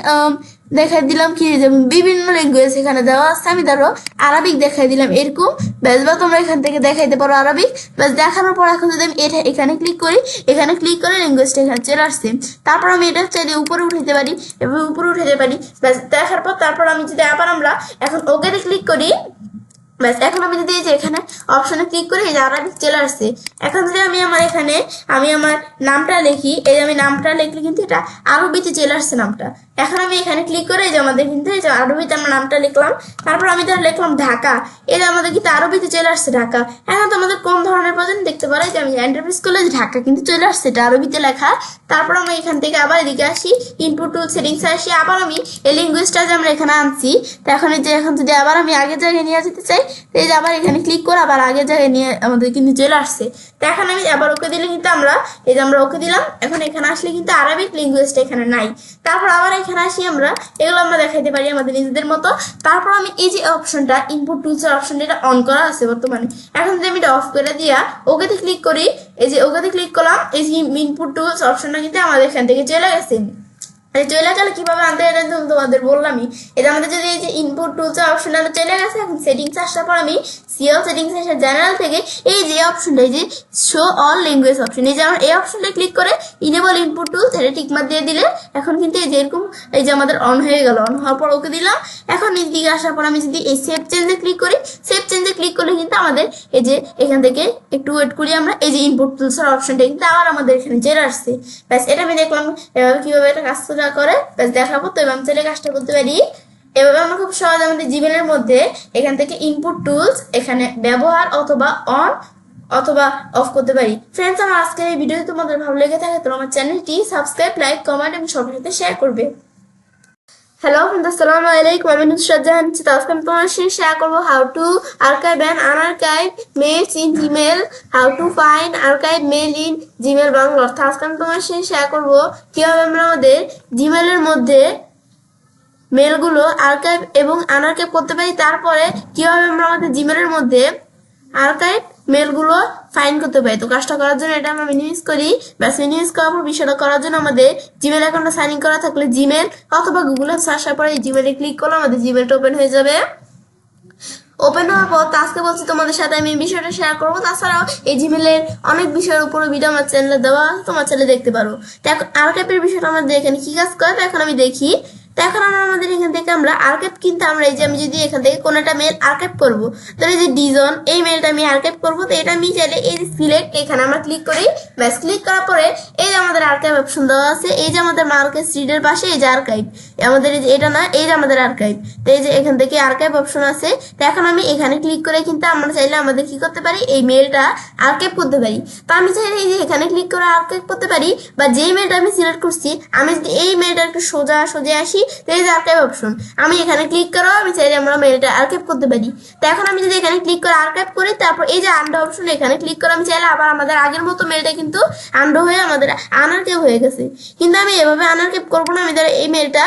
দেখাই দিলাম কি যেমন বিভিন্ন ল্যাঙ্গুয়েজ এখানে দেওয়া আছে, আমি ধরো আরবিক দেখাই দিলাম এরকম, ব্যাস। বা তোমরা এখান থেকে দেখাইতে পারো আরবিক, ব্যাস। দেখানোর পর এখন যদি আমি এখানে ক্লিক করি, এখানে ক্লিক করে ল্যাঙ্গুয়েজটা এখানে চলে আসছে। তারপর আমি এটা চাইলে উপরে উঠাতে পারি, এভাবে উপরে উঠাতে পারি, ব্যাস। দেখার পর তারপর আমি যদি আবার আমরা এখন ওকেতে ক্লিক করি, ব্যাস। এখন আমি যদি এই যে এখানে অপশনে ক্লিক করি, এই যে আরবিক চলে আসছে। এখন যদি আমি আমার এখানে আমি আমার নামটা লিখি, এই যে আমি নামটা লিখলে কিন্তু এটা আরবিতে চলে আসছে নামটা। এখন আমি এখানে ক্লিক করে এই যে আমাদের কিন্তু এই যে আরবিতে আমার নামটা লিখলাম, তারপর আমি তার লিখলাম ঢাকা, এই যে আমাদের কিন্তু আরবিতে চলে আসছে ঢাকা। এখন তো আমাদের কোন ধরনের প্রয়োজন দেখতে পারো, যে আমি এন্টারপ্রাইজ করলে ঢাকা কিন্তু চলে আসছে, এটা আরবিতে লেখা। তারপর আমি এখান থেকে আবার এদিকে আসি, ইনপুট টুল সেটিংসে আসি, আবার আমি এই ল্যাঙ্গুয়েজটা যে আমরা এখানে আনছি, তো এখন এই যে এখন যদি আবার আমি আগের জায়গায় নিয়ে যেতে চাই, তো এই যে আবার এখানে ক্লিক করে আবার আগের জায়গায় নিয়ে আমাদের কিন্তু চলে আসছে। তো এখন আমি আবার ওকে দিলে কিন্তু আমরা এই যে আমরা ওকে দিলাম, এখন এখানে আসলে কিন্তু আরবিক ল্যাঙ্গুয়েজটা এখানে নাই। তারপর আবার এখানে আসি আমরা, এগুলো আমরা দেখাইতে পারি আমাদের নিজেদের মতো। তারপর আমি এই যে অপশনটা ইনপুট টুলস এর অপশনটা এটা অন করা আছে বর্তমানে, এখন যদি আমি এটা অফ করে দিয়া ওকেতে ক্লিক করি, এই যে ওকেতে ক্লিক করলাম, এই যে ইনপুট টুলস অপশনটা কিন্তু আমাদের এখান থেকে চলে গেছে। চলে গেলে কিভাবে আনতে হয় তোমাদের বললামই। এটা আমাদের যদি এই যে ইনপুট টুলস অপশন চলে গেছে, এখন সেটিংস আসার পর আমি সিএল সেটিংস এসে জেনারেল থেকে এই যে অপশনটা এই যে শো অল ল্যাঙ্গুয়েজ অপশন, এই যে আমরা এই অপশনটা ক্লিক করে ইনেবল ইনপুট টুলস এটা টিকমার্ক দিয়ে দিলে এখন কিন্তু এই যে এরকম এই যে আমাদের অন হয়ে গেল। অন হওয়ার পর ওকে দিলাম। এখন এদিকে আসার পর আমি যদি এই সেভ চেঞ্জে ক্লিক করি, সেভ চেঞ্জে ক্লিক করলে কিন্তু আমাদের এই যে এখান থেকে একটু ওয়েট করি আমরা, এই যে ইনপুট টুলস এর অপশনটা কিন্তু আবার আমাদের এখানে চলে আসছে। ব্যাস, এটা আমি দেখলাম এভাবে কিভাবে এটা কাজ করে, ব্যাস দেখাবো। তো এবার আমি চাইলে কাজটা করতে পারি। এভাবে আমরা খুব সহজ আমাদের জিমেলের মধ্যে এখান থেকে ইনপুট টুলস এখানে ব্যবহার অথবা অন অথবা অফ করতে পারি। ফ্রেন্ডস, আমার আজকের এই ভিডিওটি তোমাদের ভালো লেগে থাকে তো আমার চ্যানেলটি সাবস্ক্রাইব, লাইক, কমেন্ট এবং সবার সাথে শেয়ার করবে। Hello friends, assalamu alaikum. I'm Nusrat Jahan. আজকে আমি তোমার সাথে শেয়ার করব how to archive and unarchive mails in Gmail, how to find archive mail in Gmail Bangla. অর্থাৎ আজকে আমি তোমার সাথে শেয়ার করব কিভাবে আমরা আমাদের জিমেল এর মধ্যে মেলগুলো আর্কাইভ এবং আনআর্কাইভ করতে পারি, তারপরে কিভাবে আমরা আমাদের জিমেলের মধ্যে আর্কাইভ মেলগুলো ফাইন্ড করতে পারি। তো কাজটা করার জন্য এটা আমরা মিনিমাইজ করি। ব্যাস মিনিমাইজ করার পর বিষয়টা করার জন্য আমাদের জিমেল অ্যাকাউন্টে সাইন ইন করা থাকলে জিমেল অথবা গুগলে সার্চ করার পরে এই জিমেলে ক্লিক করলে আমাদের জিমেলটা ওপেন হয়ে যাবে। ওপেন হওয়ার পর আজকে বলছি তোমাদের সাথে আমি এই বিষয়টা শেয়ার করবো। তাছাড়াও এই জিমেলের অনেক বিষয়ের উপরে ভিডিও আমার চ্যানেলে দেওয়া, তোমার চ্যানেলে দেখতে পারো। তো এখন আর্কাইভের বিষয়টা আমাদের এখানে কি কাজ করে তো এখন আমি দেখি। তো এখন আমাদের এখান থেকে আমরা আর্কাইভ, কিন্তু আমরা এই যে আমি যদি এখান থেকে কোনো একটা মেল আর্কাইভ করবো, তাহলে এই যে ডিজন এই মেলটা আমি আর্কাইভ করবো, তো এটা আমি চাইলে এই যে সিলেক্ট এখানে আমরা ক্লিক করি। ব্যাস ক্লিক করার পরে এই যে আমাদের আর্কাইভ অপশন দেওয়া আছে, এই যে আমাদের মার্কেট সিডের পাশে এই যে আর্কাইভ, আমাদের এই যে এটা না, এই যে আমাদের আর্কাইভ। তো এই যে এখান থেকে আর্কাইভ অপশন আছে। তো এখন আমি এখানে ক্লিক করে কিন্তু আমরা চাইলে আমাদের কি করতে পারি, এই মেলটা আর্কাইভ করতে পারি। তো আমি চাইলে এই যে এখানে ক্লিক করে আর্কাইভ করতে পারি, বা যেই মেলটা আমি সিলেক্ট করছি আমি যদি এই মেলটা একটু সোজা আসি, তো এই যে আর্কাইভ অপশন আমি এখানে ক্লিক করেও আমি চাইলে আমরা মেলটা আর্কাইভ করতে পারি। তো এখন আমি যদি এখানে ক্লিক করে আর্কাইভ করি, তারপর এই যে আন্ডো অপশন এখানে ক্লিক করে আমি চাইলে আবার আমাদের আগের মতো মেলটা কিন্তু আন্ডো হয়ে আমাদের আনআর্কাইভ হয়ে গেছে। কিন্তু আমি এভাবে আনআর্কাইভ করবো না, আমি ধরো এই মেলটা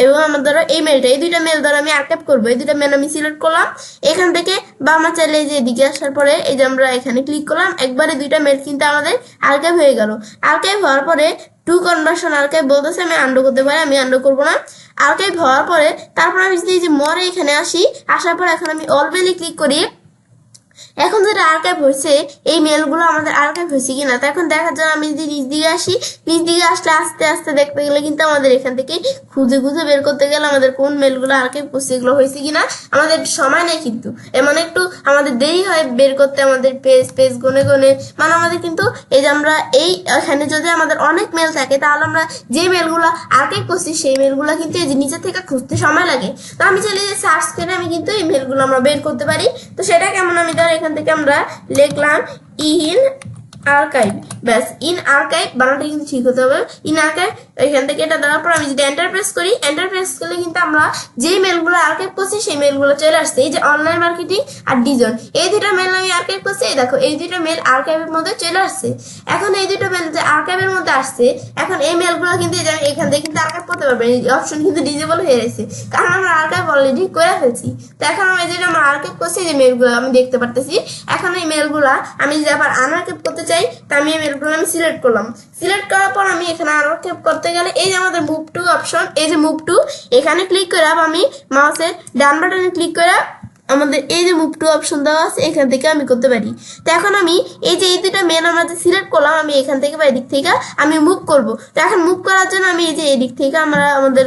এবং আমার ধরো এই মেলটা, এই দুইটা মেল ধরো আমি আর্কাইভ করবো। এই দুইটা মেল আমি সিলেক্ট করলাম এখান থেকে, বা আমার চাইলে এই যে এদিকে আসার পরে এই যে আমরা এখানে ক্লিক করলাম, একবারে দুইটা মেল কিন্তু আমাদের আর্কাইভ হয়ে গেল। আর্কাইভ হওয়ার পরে টু কনভার্সন আর্কাইভ বলতেছে আমি আন্ডো করতে পারি, আমি আন্ডো করবো না। আর্কাইভ হওয়ার পরে তারপর আমি যদি এই যে মরে এখানে আসি, আসার পর এখন আমি অল মেলে ক্লিক করি। এখন যেটা আর্কাইভ হয়েছে এই মেলগুলো আমাদের আর্কাইভ হয়েছে কিনা, তো এখন দেখার জন্য আমি যদি নিচ দিকে আসি, নিচ দিকে আসলে আস্তে আস্তে দেখতে গেলে কিন্তু আমাদের এখান থেকে খুঁজে বের করতে গেলে আমাদের কোন মেলগুলো আর্কাইভ করছে এগুলো হয়েছে কিনা আমাদের সময় নেই, কিন্তু এমন একটু আমাদের দেরি হয় বের করতে, আমাদের পেজ গনে মানে আমাদের কিন্তু এই যে আমরা এই এখানে যদি আমাদের অনেক মেল থাকে তাহলে আমরা যে মেলগুলো আর্কাইভ করছি সেই মেলগুলো কিন্তু এই যে নিচে থেকে খুঁজতে সময় লাগে। তো আমি চাইলে যে সার্চ করে আমি কিন্তু এই মেলগুলো আমরা বের করতে পারি। তো সেটা কেমন, আমি ধর এখান থেকে আমরা লিখলাম ইন আর্কাইভ, ব্যাস ইন আর্কাইভ বানানটা কিন্তু ঠিক হতে হবে, ইন আর্কাইভ। এখান থেকে এটা দেওয়ার পর আমি যদি এন্টার প্রেস করি, এন্টার প্রেস করলে কিন্তু আমরা যেই মেলগুলো আর্কাইভ করছি সেই মেলগুলো চলে আসছে। এই যে অনলাইন মার্কেটিং আর ডিজন, এই দুইটা মেল আমি আর্কাইভ করছি, এই দেখো এই দুইটা মেল আর্কাইভের মধ্যে চলে আসছে। এখন এই দুইটা মেল যে আর্কাইভের মধ্যে আসছে, এখন এই মেলগুলো কিন্তু এই যে আমি এখান থেকে কিন্তু আর্কাইভ করতে পারবো, এই অপশন কিন্তু ডিজেবল হয়ে গেছে, কারণ আমরা আর্কাইভ অলরেডি করে ফেলছি। তো এখন আমি যেটা আমরা আর্কাইভ করছি যে মেলগুলো আমি দেখতে পারতেছি, এখন এই মেলগুলা আমি যদি আবার আনআর্কাইভ করতে চাই, তা আমি এই মেলগুলো আমি সিলেক্ট করলাম। সিলেক্ট করার পর আমি এখানে আনআর্কাইভ করতে গেলে এই যে আমাদের মুভ টু অপশন, এই যে মুভ টু এখানে ক্লিক করে আমি মাউসের ডান বাটনে ক্লিক করে আমাদের এই যে মুভ টু অপশন দেওয়া আছে এখান থেকে আমি করতে পারি। তো এখন আমি এই যে এই দুটা মেল আমরা যে সিলেক্ট করলাম, আমি এখান থেকে বা এদিক থেকে আমি মুভ করব। তো এখন মুভ করার জন্য আমি এই যে এদিক থেকে আমাদের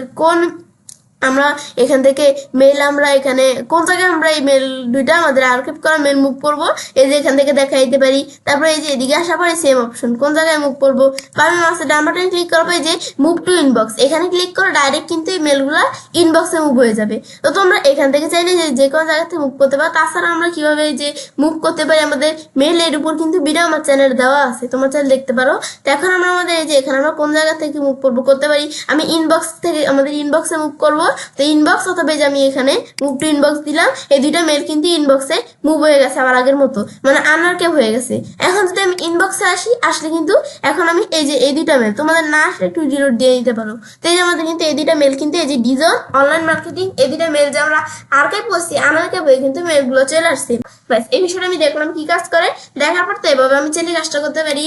আমরা এখান থেকে মেল আমরা এখানে কোন জায়গায় আমরা এই মেল দুইটা আমাদের আর্কাইভ করা মেল মুভ করবো, এই যে এখান থেকে দেখা দিতে পারি। তারপরে এই যে এদিকে আসার পরে সেম অপশন কোন জায়গায় মুভ করবো, বা আমি মাসে ডান বাটনে ক্লিক করবো, এই যে মুভ টু ইনবক্স এখানে ক্লিক করে ডাইরেক্ট কিন্তু এই মেলগুলা ইনবক্সে মুভ হয়ে যাবে। তো তোমরা এখান থেকে চাইলে যে কোনো জায়গা থেকে মুভ করতে পারো। তাছাড়া আমরা কিভাবে যে মুভ করতে পারি আমাদের মেল এর উপর কিন্তু ভিডিও আমার চ্যানেলে দেওয়া আছে, তোমার চ্যানেল দেখতে পারো। তো এখন আমরা আমাদের এই যে এখানে আমরা কোন জায়গা থেকে মুভ করতে পারি, আমি ইনবক্স থেকে আমাদের ইনবক্সে মুভ করবো। তো ইনবক্স অথবা যে আমি এখানে মুভ টু ইনবক্স দিলাম, এই দুইটা মেল কিন্তু ইনবক্সে মুভ হয়ে গেছে আবার আগের মতো, মানে আনআর্কাইভ হয়ে গেছে। এখন যদি আমি ইনবক্সে আসলে কিন্তু এখন আমি এই যে এই দুইটা মেল তোমাদের না আসলে একটু ডিলিট দিয়ে দিতে পারো। তো এই যে আমাদের কিন্তু এই দুইটা মেল কিন্তু এই যে ডিজন অনলাইন মার্কেটিং এই দুইটা মেল যে আমরা আর্কাইভ করছি আনআর্কাইভ হয়ে কিন্তু মেলগুলো চলে আসছে। ব্যাস এই বিষয়টা আমি দেখলাম কি কাজ করে, দেখার পর তো এভাবে আমি চাইলে কাজটা করতে পারি।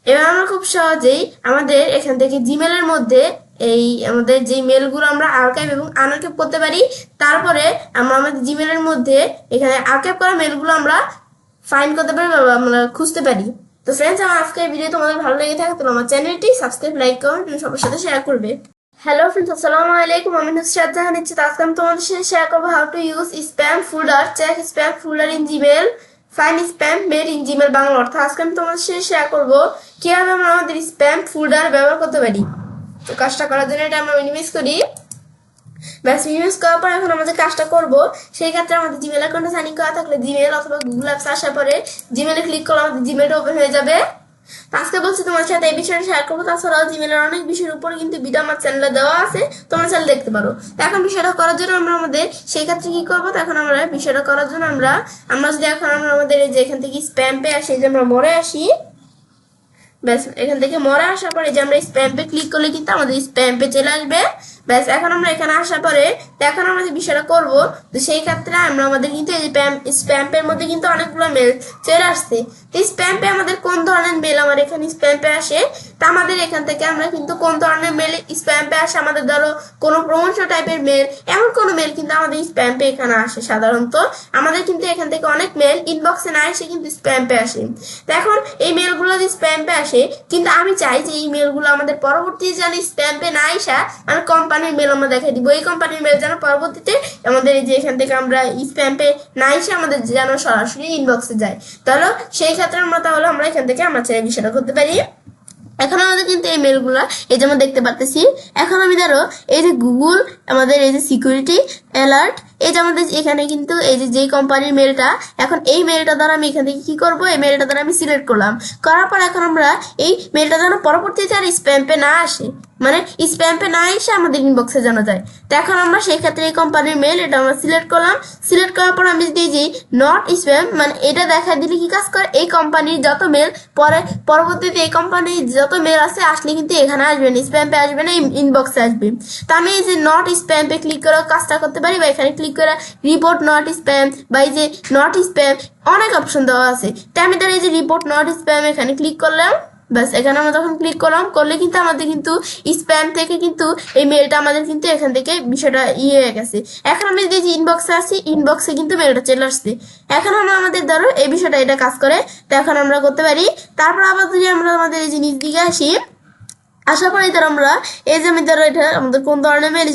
এবার আমরা খুব সহজেই আমাদের এখান থেকে জিমেলের মধ্যে এই আমাদের যে মেলগুলো আমরা আর্কাইভ এবং আনআর্কাইভ করতে পারি, তারপরে আমরা আমাদের জিমেলের মধ্যে এখানে আর্কাইভ করা মেলগুলো আমরা ফাইন্ড করতে পারি বা আমরা খুঁজতে পারি। তো ফ্রেন্ডস, আমার আজকের ভিডিও তোমাদের ভালো লেগে থাকে তাহলে আমার চ্যানেলটি সাবস্ক্রাইব, লাইক, কমেন্ট এবং সবার সাথে শেয়ার করবে। হ্যালো ফ্রেন্ডস, আসসালামু আলাইকুম। আমি নুসরাত জাহান। আজকে আমি তোমাদের সাথে শেয়ার করবো how to use spam folder, check spam folder in Gmail, find spam mail in Gmail Bangla. অর্থাৎ আজকে আমি তোমাদের সাথে শেয়ার করবো কিভাবে আমরা আমাদের স্প্যাম ফোল্ডার ব্যবহার করতে পারি। তো কাজটা করার জন্য এটা আমরা মিনিমাইজ করি। ব্যাস মিনিমাইজ করার পর এখন আমাদের কাজটা করবো, সেই ক্ষেত্রে আমাদের জিমেল অ্যাকাউন্টে সাইন ইন করা থাকলে জিমেল অথবা গুগল অ্যাপস আসার পরে জিমেলে ক্লিক করলে আমাদের জিমেলটা ওপেন হয়ে যাবে। তো আজকে বলছি তোমার সাথে এই বিষয়টা শেয়ার করবো। তাছাড়াও জিমেলের অনেক বিষয়ের উপর কিন্তু ভিডিও আমার চ্যানেলে দেওয়া আছে, তোমরা চ্যানেল দেখতে পারো। তো এখন বিষয়টা করার জন্য আমরা আমাদের সেই ক্ষেত্রে কি করবো, তো এখন আমরা বিষয়টা করার জন্য আমরা যদি এখন আমরা আমাদের এই যে এখান থেকে স্প্যাম পে আসি, যে আমরা মরে আসি, ব্যাস এখান থেকে মরে আসার পরে যে আমরা স্প্যাম পে ক্লিক করলে কিন্তু আমাদের স্প্যাম পে চলে আসবে। ব্যাস এখন আমরা এখানে আসার পরে এখন আমরা যে বিষয়টা করব, তো সেই ক্ষেত্রে আমরা আমাদের কিন্তু এই যে স্প্যাম পের মধ্যে কিন্তু অনেকগুলো মেল চলে আসছে। তো স্প্যাম পে আমাদের কোন ধরনের মেল আমার এখানে স্প্যাম পে আসে, তা আমাদের এখান থেকে আমরা কিন্তু কোন ধরনের মেল স্প্যাম পে আসে, আমাদের ধরো কোনো প্রমোশন টাইপের মেল, এমন কোনো মেল কিন্তু আমাদের স্প্যাম পে এখানে আসে। সাধারণত আমাদের কিন্তু এখান থেকে অনেক মেল ইনবক্সে না এসে কিন্তু স্প্যাম পে আসে। তো এখন এই মেলগুলো যদি স্প্যাম পে আসে, কিন্তু আমি চাই যে এই মেলগুলো আমাদের পরবর্তী যেন স্প্যাম পে না আসা, মানে কোম্পানির মেল আমরা দেখাই দিব, এই কোম্পানির মেল যেন পরবর্তীতে আমাদের এই যে এখান থেকে আমরা স্প্যাম পে না এসে আমাদের যেন সরাসরি ইনবক্সে যায়। তাহলে সেই ক্ষেত্রে আমরা এখান থেকে আমরা চাই বিষয়টা করতে পারি। এখন আমাদের কিন্তু এই মেলগুলা এই যে আমরা দেখতে পারতেছি। এখন আমি ধরো এই যে গুগল আমাদের এই যে সিকিউরিটি অ্যালার্ট, এই যে আমাদের এখানে কিন্তু এই যে যেই কোম্পানির মেলটা, এখন এই মেলটা দ্বারা আমি এখান থেকে কি করব, এই মেলটা দ্বারা আমি সিলেক্ট করলাম, করার পর এখন আমরা এই মেলটা যেন পরবর্তীতে আর স্প্যাম পে না আসে, মানে স্প্যাম পে না এসে আমাদের ইনবক্সে জানা যায়। তো এখন আমরা সেই ক্ষেত্রে এই কোম্পানির মেল এটা আমরা সিলেক্ট করলাম। সিলেক্ট করার পর আমি যদি যে নট স্প্যাম, মানে এটা দেখা দিলে কি কাজ করে, এই কোম্পানির যত মেল পরবর্তীতে এই কোম্পানির যত মেল আছে আসলে কিন্তু এখানে আসবে না, স্প্যাম পে আসবে না, ইনবক্সে আসবে। তো আমি এই যে নট স্প্যাম পে ক্লিক করে কাজটা করতে পারি, বা এখানে ক্লিক করে রিপোর্ট নট স্প্যাম, বা এই যে নট স্প্যাম অনেক অপশন দেওয়া আছে। তো আমি তার এই যে রিপোর্ট নট স্প্যাম এখানে ক্লিক করলাম। ব্যাস এখানে আমরা যখন ক্লিক করলে কিন্তু আমাদের কিন্তু স্প্যাম থেকে কিন্তু এই মেলটা আমাদের কিন্তু এখান থেকে বিষয়টা হয়ে গেছে। এখন আমি যদি ইনবক্সে আসি, ইনবক্সে কিন্তু মেলটা চলে আসছে। এখন আমরা আমাদের ধরো এই বিষয়টা এটা কাজ করে, তো এখন আমরা করতে পারি। তারপর আবার যদি আমরা আমাদের এই জিনিস দিকে আসি, আসার পরে ধর আমরা এই যে আমি ধরো এটা আমাদের কোন ধরনের মেল,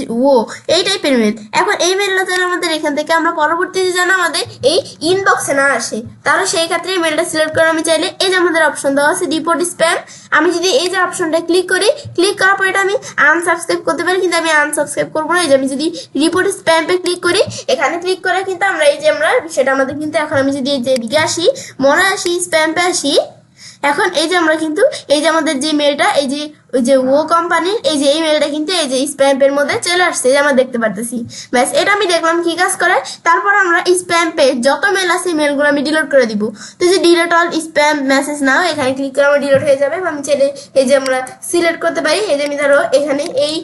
এই টাইপের মেল। এখন এই মেলটা যেন আমাদের এখান থেকে আমরা পরবর্তীতে যেন আমাদের এই ইনবক্সে না আসে, তাহলে সেই ক্ষেত্রে মেলটা সিলেক্ট করে আমি চাইলে এই যে আমাদের অপশন দেওয়া আছে রিপোর্ট স্প্যাম, আমি যদি এই যে অপশনটা ক্লিক করি, ক্লিক করার পর এটা আমি আনসাবস্ক্রাইব করতে পারি, কিন্তু আমি আনসাবস্ক্রাইব করবো না। এই যে আমি যদি রিপোর্ট স্প্যাম পে ক্লিক করি, এখানে ক্লিক করে কিন্তু আমরা এই যে আমরা সেটা আমাদের কিন্তু এখন আমি যদি এই যে এদিকে আসি, মনে আসি স্প্যাম পে আসি, এখন এই যে আমরা কিন্তু এই যে আমাদের যে মেলটা এই যে ওই যে কোম্পানির এই যে এই মেলটা কিন্তু এই যে স্প্যাম এর মধ্যে চলে আসছে, যে আমরা দেখতে পারতেছি। ব্যাস এটা আমি দেখলাম কি কাজ করে। তারপর আমরা স্প্যাম পে যত মেল আছে মেলগুলো আমি ডিলিট করে দিব। তো যে ডিলিট অল স্প্যাম মেসেজ নাও, এখানে ক্লিক করে আমার ডিলিট হয়ে যাবে। আমি চাইলে এই যে আমরা সিলেক্ট করতে পারি, এই যে আমি ধরো এখানে এই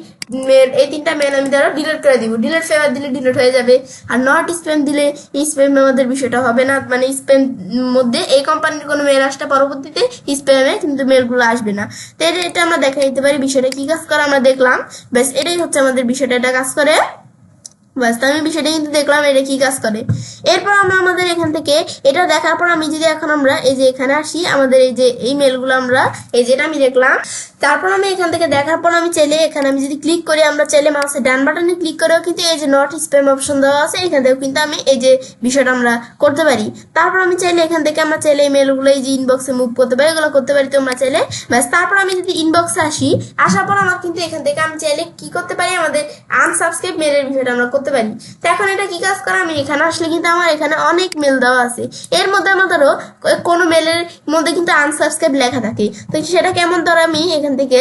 মেল, এই তিনটা মেল আমি ধরো ডিলিট করে দিব, ডিলিট ফেভার দিলে ডিলিট হয়ে যাবে। আর নট স্প্যাম দিলে স্প্যাম আমাদের বিষয়টা হবে না, মানে স্প্যাম মধ্যে এই কোম্পানির কোনো মেল আসটা পরবর্তীতে স্প্যামে কিন্তু মেলগুলো আসবে না। তো এটা আমরা দেখা দিতে পারি বিষয়টা কি কাজ করে আমরা দেখলাম। ব্যাস এটাই হচ্ছে আমাদের বিষয়টা, এটা কাজ করে। বাস আমি বিষয়টা কিন্তু দেখলাম এটা কি কাজ করে। এরপর আমরা আমাদের এখান থেকে এটা দেখার পর আমি যদি এখন আমরা এই যে এখানে আসি, আমাদের এই যে এই মেলগুলো আমরা এই যেটা আমি দেখলাম, তারপর আমি এখান থেকে দেখার পর আমি চাইলে এখানে আমি যদি ক্লিক করি, আমরা চাইলে মাউসের ডান বাটনে ক্লিক করেও কিন্তু এই যে নট স্প্যাম অপশন দেওয়া আছে, এখান থেকেও কিন্তু আমি এই যে বিষয়টা আমরা করতে পারি। তারপর আমি চাইলে এখান থেকে আমরা চাইলে এই মেলগুলো এই যে ইনবক্সে মুভ করতে পারি, এগুলো করতে পারি তোমরা চাইলে। ব্যাস তারপর আমি যদি ইনবক্সে আসি, আসার পর আমার কিন্তু এখান থেকে আমি চাইলে কি করতে পারি, আমাদের আনসাবস্ক্রাইব মেলের বিষয়টা আমরা করতে পারি। তো এখন এটা কি কাজ করে, আমি এখানে আসলে কিন্তু আমার এখানে অনেক মেল দেওয়া আছে, এর মধ্যে আমার ধরো কোনো মেলের মধ্যে কিন্তু আনসাবস্ক্রাইব লেখা থাকে। তো সেটা কেমন, ধরো আমি এখান থেকে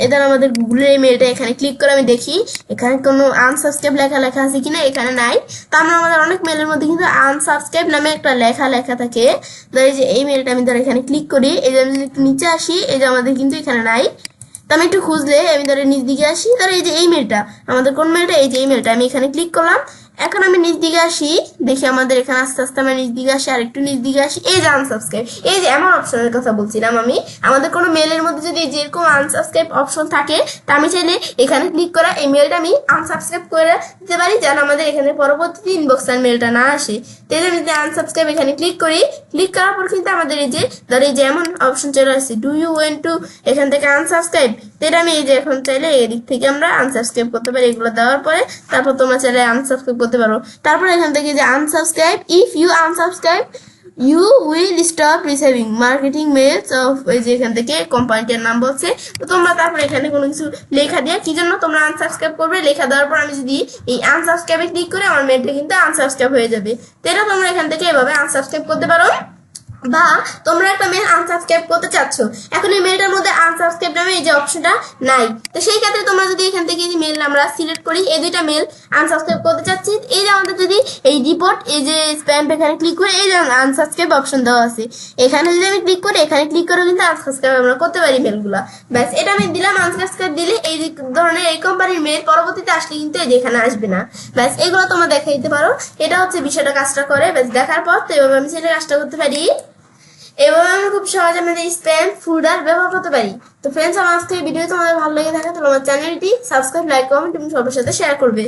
এদের আমাদের গুগলের এই মেলটা এখানে ক্লিক করে আমি দেখি এখানে কোনো আনসাবস্ক্রাইব লেখা আছে কিনা, এখানে নাই। তো আমরা আমাদের অনেক মেলের মধ্যে কিন্তু আনসাবস্ক্রাইব নামে একটা লেখা থাকে। ধরো এই যে এই মেলটা আমি ধরো এখানে ক্লিক করি, এই যে আমি একটু নিচে আসি, এই যে আমাদের কিন্তু এখানে নাই। তো আমি একটু খুঁজলে আমি ধরো নিচ দিকে আসি, ধরো এই যে এই মেলটা আমাদের কোন মেলটা, এই যে এই মেলটা আমি এখানে ক্লিক করলাম। এখন আমি নিচ দিকে আসি, দেখি আমাদের এখানে আস্তে আস্তে আমরা নিচ দিকে আসি, আর একটু নিচ দিকে আসি, এই যে আনসাবস্ক্রাইব, এই যে এমন অপশনের কথা বলছিলাম আমি। আমাদের কোনো মেলের মধ্যে যদি যেরকম আনসাবস্ক্রাইব অপশন থাকে, তা আমি চাইলে এখানে ক্লিক করা এই মেলটা আমি আনসাবস্ক্রাইব করে দিতে পারি, যেন আমাদের এখানে পরবর্তীতে ইনবক্স আর মেলটা না আসে। তাই আমি যদি আনসাবস্ক্রাইব এখানে ক্লিক করি, ক্লিক করার পর কিন্তু আমাদের এই যে ধরো এই যে এমন অপশন চলে আসছে, ডু ইউ ওয়ান্ট টু এখান থেকে আনসাবস্ক্রাইব। তাই আমি এই যে এখন চাইলে এদিক থেকে আমরা আনসাবস্ক্রাইব করতে পারি, এগুলো দেওয়ার পরে তারপর তোমরা চাইলে আনসাবস্ক্রাইব করতে পারো। তারপর এখান থেকে যে unsubscribe, if you unsubscribe you will stop receiving marketing mails of, এই যে এখান থেকে কোম্পানিটার নাম বলছে। তো তোমরা তারপর এখানে কোনো কিছু লেখা দিয়ে কি জন্য তোমরা আনসাবস্ক্রাইব করবে, লেখা দেওয়ার পর আমি যদি এই আনসাবস্ক্রাইবে ক্লিক করে আমার মেলটা কিন্তু আনসাবস্ক্রাইব হয়ে যাবে। তো এটা তোমরা এখান থেকে এভাবে আনসাবস্ক্রাইব করতে পারো। বা তোমরা একটা মেল আনসাবস্ক্রাইব করতে চাচ্ছ, এখন এই মেলটার মধ্যে আনসাবস্ক্রাইব নামে এই যে অপশনটা নাই, তো সেই ক্ষেত্রে তোমরা যদি এখান থেকে এই মেল আমরা সিলেক্ট করি, এই দুইটা মেল আনসাবস্ক্রাইব করতে চাচ্ছি, এই যে আমাদের যদি এই রিপোর্ট এই যে স্প্যাম এখানে ক্লিক করে এই যে আনসাবস্ক্রাইব অপশন দেওয়া আছে, এখানে যদি আমি ক্লিক করি, এখানে ক্লিক করে কিন্তু আনসাবস্ক্রাইব আমরা করতে পারি মেলগুলা। ব্যাস এটা আমি দিলাম, আনসাবস্ক্রাইব দিলে এই যে ধরনের এই কোম্পানির মেল পরবর্তীতে আসলে কিন্তু এই যে এখানে আসবে না। ব্যাস এগুলো তোমরা দেখাই দিতে পারো, এটা হচ্ছে বিষয়টা কাজটা করে। ব্যাস দেখার পর তো এভাবে আমি সেটা কাজটা করতে পারি, এভাবে আমি খুব সহজে আমাদের স্প্যাম ফোল্ডার ব্যবহার করতে পারি। তো ফ্রেন্ডস, আমার আজকে ভিডিও তোমাদের ভালো লেগে থাকে তাহলে আমার চ্যানেলটি সাবস্ক্রাইব, লাইক, কমেন্ট এবং সবার সাথে শেয়ার করবে।